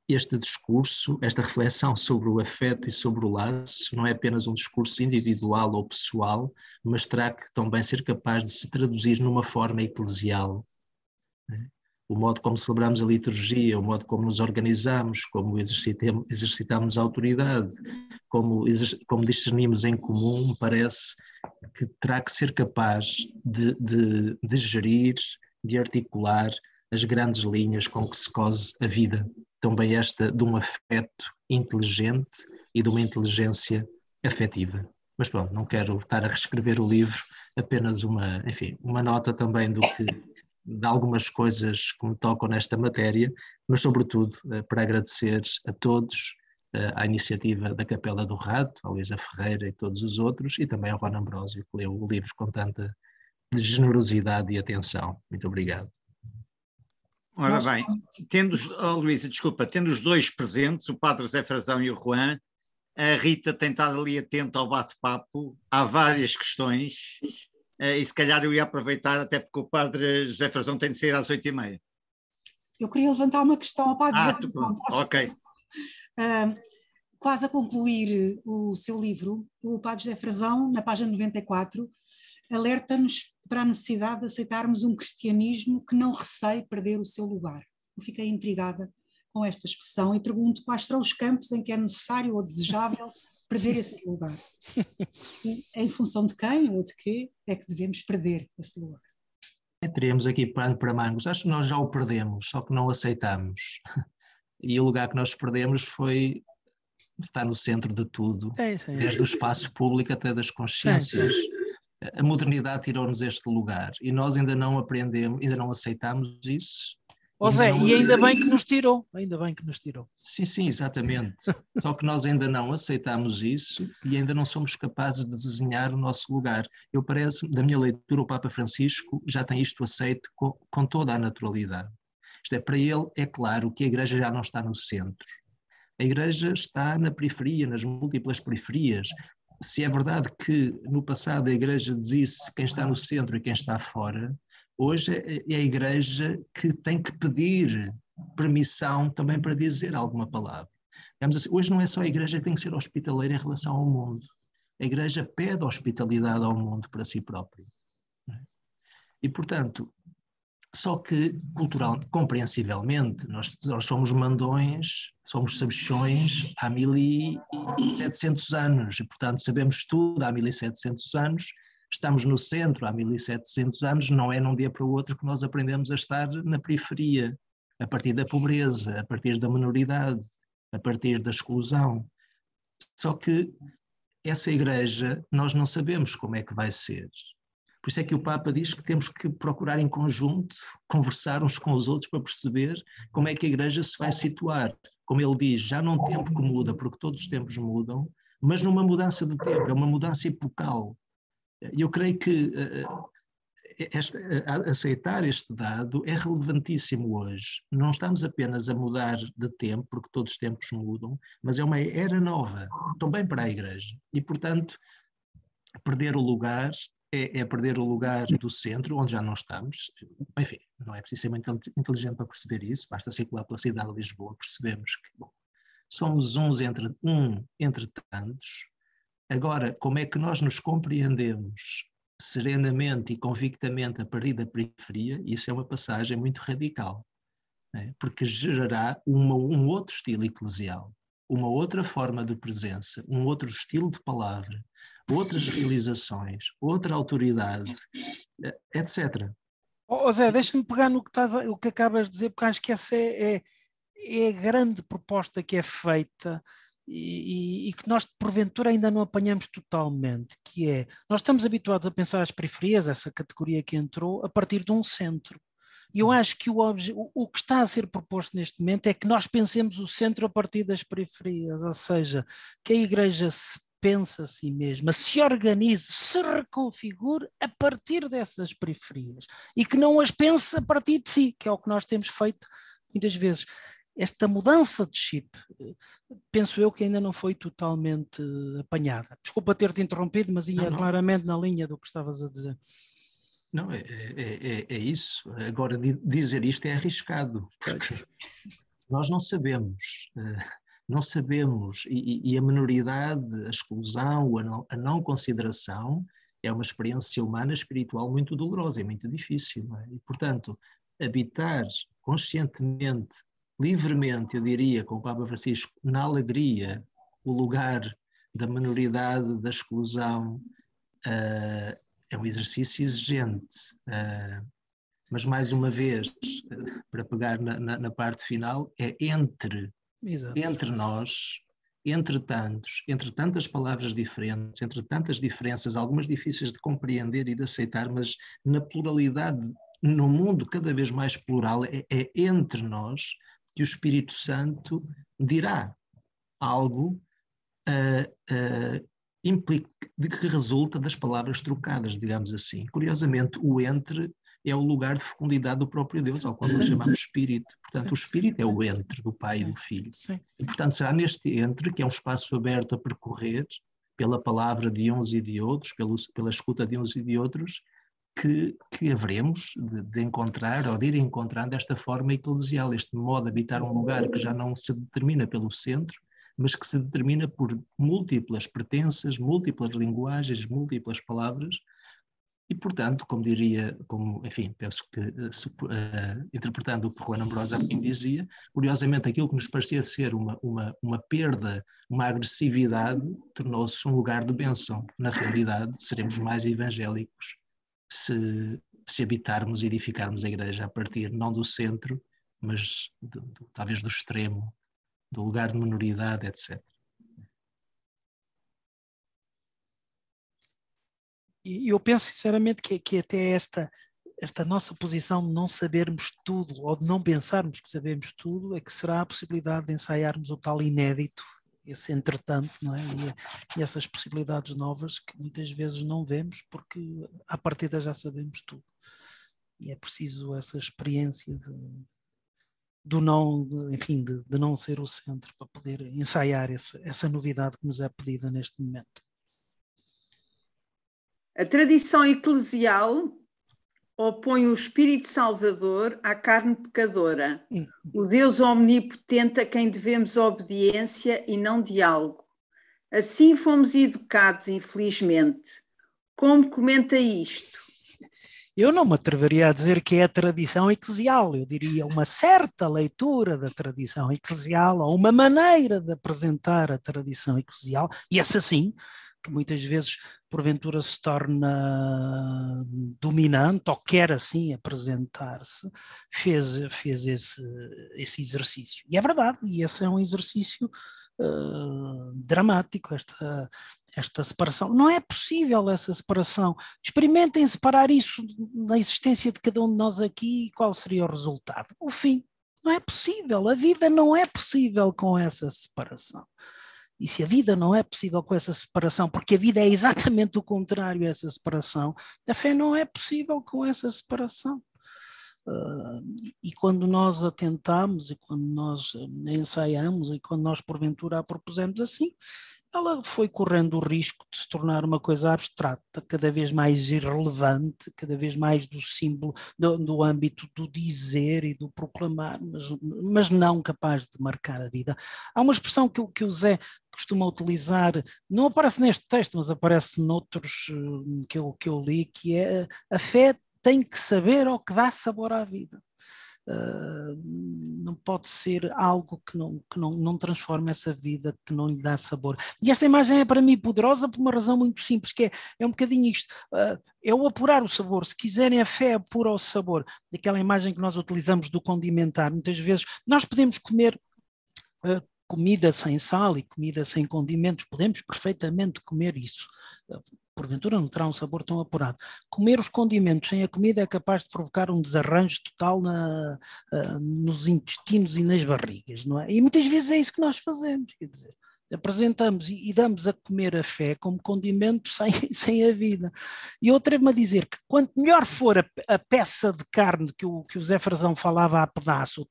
este discurso, esta reflexão sobre o afeto e sobre o laço, não é apenas um discurso individual ou pessoal, mas terá que também ser capaz de se traduzir numa forma eclesial. O modo como celebramos a liturgia, o modo como nos organizamos, como exercitamos a autoridade, como discernimos em comum, parece que terá que ser capaz de gerir, de articular as grandes linhas com que se cose a vida. Também esta de um afeto inteligente e de uma inteligência afetiva. Mas pronto, não quero estar a reescrever o livro, apenas uma nota também de algumas coisas que me tocam nesta matéria, mas sobretudo para agradecer a todos a iniciativa da Capela do Rato, a Luísa Ferreira e todos os outros, e também ao Juan Ambrósio, que leu o livro com tanta generosidade e atenção. Muito obrigado. Ora bem, Luísa, desculpa, tendo os dois presentes, o Padre Zé Frazão e o Juan, a Rita tem estado ali atenta ao bate-papo, há várias questões, e se calhar eu ia aproveitar, até porque o Padre Zé Frazão tem de sair às 8h30. Eu queria levantar uma questão ao Padre Zé Frazão. Ok. Quase a concluir o seu livro, o Padre Zé Frazão, na página 94, alerta-nos para a necessidade de aceitarmos um cristianismo que não receie perder o seu lugar. Eu fiquei intrigada com esta expressão e pergunto quais serão os campos em que é necessário ou desejável perder esse lugar. E em função de quem ou de quê é que devemos perder esse lugar? Teríamos aqui pano para mangos. Acho que nós já o perdemos, só que não aceitamos. E o lugar que nós perdemos foi estar no centro de tudo, desde o espaço público até das consciências. A modernidade tirou-nos este lugar e nós ainda não aprendemos, ainda não aceitamos isso. Zé, e ainda bem que nos tirou, ainda bem que nos tirou. Sim, exatamente. Só que nós ainda não aceitamos isso e ainda não somos capazes de desenhar o nosso lugar. Da minha leitura, o Papa Francisco já tem isto aceito com toda a naturalidade. Isto é, para ele é claro que a Igreja já não está no centro. A Igreja está na periferia, nas múltiplas periferias. Se é verdade que no passado a Igreja disse quem está no centro e quem está fora, hoje é a Igreja que tem que pedir permissão também para dizer alguma palavra. Digamos assim, hoje não é só a Igreja que tem que ser hospitaleira em relação ao mundo. A Igreja pede hospitalidade ao mundo para si própria. E, portanto, só que, compreensivelmente, nós somos mandões, somos sabichões há 1700 anos, e, portanto, sabemos tudo há 1700 anos, estamos no centro há 1700 anos, não é num dia para o outro que nós aprendemos a estar na periferia, a partir da pobreza, a partir da minoridade, a partir da exclusão. Só que essa Igreja, nós não sabemos como é que vai ser. Por isso é que o Papa diz que temos que procurar em conjunto, conversar uns com os outros para perceber como é que a Igreja se vai situar. Como ele diz, já num tempo que muda, porque todos os tempos mudam, mas numa mudança do tempo, é uma mudança epocal. E eu creio que aceitar este dado é relevantíssimo hoje. Não estamos apenas a mudar de tempo, porque todos os tempos mudam, mas é uma era nova, também para a Igreja. E, portanto, perder o lugar é perder o lugar do centro, onde já não estamos. Enfim, não é preciso ser muito inteligente para perceber isso, basta circular pela cidade de Lisboa, percebemos que bom, somos um entre tantos. Agora, como é que nós nos compreendemos serenamente e convictamente a partir da periferia? Isso é uma passagem muito radical, né? Porque gerará um outro estilo eclesial, uma outra forma de presença, um outro estilo de palavra, outras realizações, outra autoridade, etc. Zé, deixa-me pegar no o que acabas de dizer, porque acho que essa é a grande proposta que é feita e que nós, porventura, ainda não apanhamos totalmente, que é, nós estamos habituados a pensar as periferias, essa categoria que entrou, a partir de um centro. E eu acho que o que está a ser proposto neste momento é que nós pensemos o centro a partir das periferias, ou seja, que a Igreja se pensa a si mesma, se organize, se reconfigure a partir dessas periferias e que não as pense a partir de si, que é o que nós temos feito muitas vezes. Esta mudança de chip, penso eu que ainda não foi totalmente apanhada. Desculpa ter-te interrompido, mas ia claramente na linha do que estavas a dizer. Não, é isso. Agora, dizer isto é arriscado, porque nós não sabemos. Não sabemos, e a minoridade, a exclusão, a não consideração é uma experiência humana espiritual muito dolorosa, é muito difícil, não é? E, portanto, habitar conscientemente, livremente, eu diria, com o Papa Francisco, na alegria, o lugar da minoridade, da exclusão, é um exercício exigente, mas mais uma vez, para pegar na parte final, é entre nós, entre tantas palavras diferentes, entre tantas diferenças, algumas difíceis de compreender e de aceitar, mas na pluralidade, no mundo cada vez mais plural, é entre nós que o Espírito Santo dirá algo que resulta das palavras trocadas, digamos assim. Curiosamente, o entre é o lugar de fecundidade do próprio Deus, ao qual nós chamamos Espírito. Portanto, o Espírito é o entre do Pai e do Filho. E, portanto, será neste entre, que é um espaço aberto a percorrer pela palavra de uns e de outros, pela escuta de uns e de outros, que haveremos de encontrar, ou de ir encontrando esta forma eclesial, este modo de habitar um lugar que já não se determina pelo centro, mas que se determina por múltiplas pertenças, múltiplas linguagens, múltiplas palavras. E, portanto, como diria, enfim, penso que, interpretando o que Juan Ambrosio aqui dizia, curiosamente aquilo que nos parecia ser uma perda, uma agressividade, tornou-se um lugar de bênção. Na realidade, seremos mais evangélicos se habitarmos e edificarmos a Igreja a partir, não do centro, mas talvez do extremo, do lugar de minoridade, etc. E eu penso sinceramente que até esta nossa posição de não sabermos tudo ou de não pensarmos que sabemos tudo é que será a possibilidade de ensaiarmos o tal inédito, esse entretanto, não é? E essas possibilidades novas que muitas vezes não vemos porque à partida já sabemos tudo. E é preciso essa experiência de não ser o centro para poder ensaiar essa novidade que nos é pedida neste momento. A tradição eclesial opõe o Espírito Salvador à carne pecadora, o Deus omnipotente a quem devemos obediência e não diálogo. Assim fomos educados, infelizmente. Como comenta isto? Eu não me atreveria a dizer que é a tradição eclesial, eu diria uma certa leitura da tradição eclesial ou uma maneira de apresentar a tradição eclesial, e essa sim, que muitas vezes porventura se torna dominante ou quer assim apresentar-se, fez esse exercício. E é verdade, e esse é um exercício dramático, esta separação. Não é possível essa separação. Experimentem separar isso da existência de cada um de nós aqui e qual seria o resultado? O fim. Não é possível. A vida não é possível com essa separação. E se a vida não é possível com essa separação, porque a vida é exatamente o contrário a essa separação, a fé não é possível com essa separação. E quando nós a tentamos, e quando nós ensaiamos, e quando nós porventura a propusemos assim, ela foi correndo o risco de se tornar uma coisa abstrata, cada vez mais irrelevante, cada vez mais do símbolo, do âmbito do dizer e do proclamar, mas não capaz de marcar a vida. Há uma expressão que o Zé costuma utilizar, não aparece neste texto, mas aparece noutros que eu li, que é a fé tem que saber ao que dá sabor à vida. Não pode ser algo que não transforma essa vida, que não lhe dá sabor. E esta imagem é para mim poderosa por uma razão muito simples, que é um bocadinho isto, é o apurar o sabor. Se quiserem, a fé apura o sabor. Daquela imagem que nós utilizamos do condimentar. Muitas vezes nós podemos comer comida sem sal e comida sem condimentos, podemos perfeitamente comer isso. Porventura não terá um sabor tão apurado. Comer os condimentos sem a comida é capaz de provocar um desarranjo total nos intestinos e nas barrigas, não é? E muitas vezes é isso que nós fazemos, quer dizer, apresentamos e damos a comer a fé como condimento sem a vida. E outra-me a dizer que quanto melhor for a peça de carne que o Zé Frazão falava a pedaço,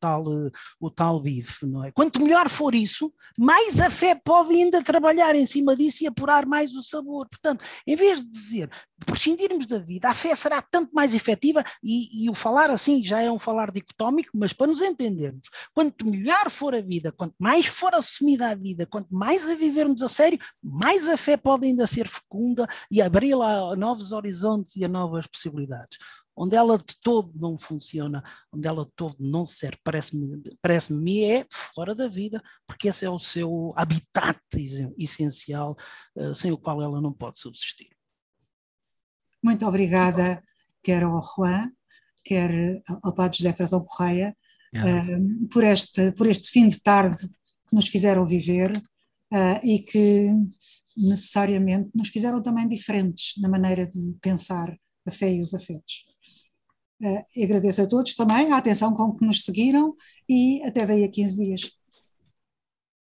o tal bife, não é? Quanto melhor for isso, mais a fé pode ainda trabalhar em cima disso e apurar mais o sabor. Portanto, em vez de dizer, de prescindirmos da vida, a fé será tanto mais efetiva, e o falar assim já é um falar dicotómico, mas para nos entendermos, quanto melhor for a vida, quanto mais for assumida a vida, quanto mais a vivermos a sério, mais a fé pode ainda ser fecunda e abrir lá a novos horizontes e a novas possibilidades. Onde ela de todo não funciona, onde ela de todo não serve, parece-me é fora da vida, porque esse é o seu habitat essencial, sem o qual ela não pode subsistir. Muito obrigada, quer ao Juan, quer ao Padre José Frazão Correia, por este fim de tarde que nos fizeram viver e que necessariamente nos fizeram também diferentes na maneira de pensar a fé e os afetos. E agradeço a todos também a atenção com que nos seguiram e até daí a 15 dias.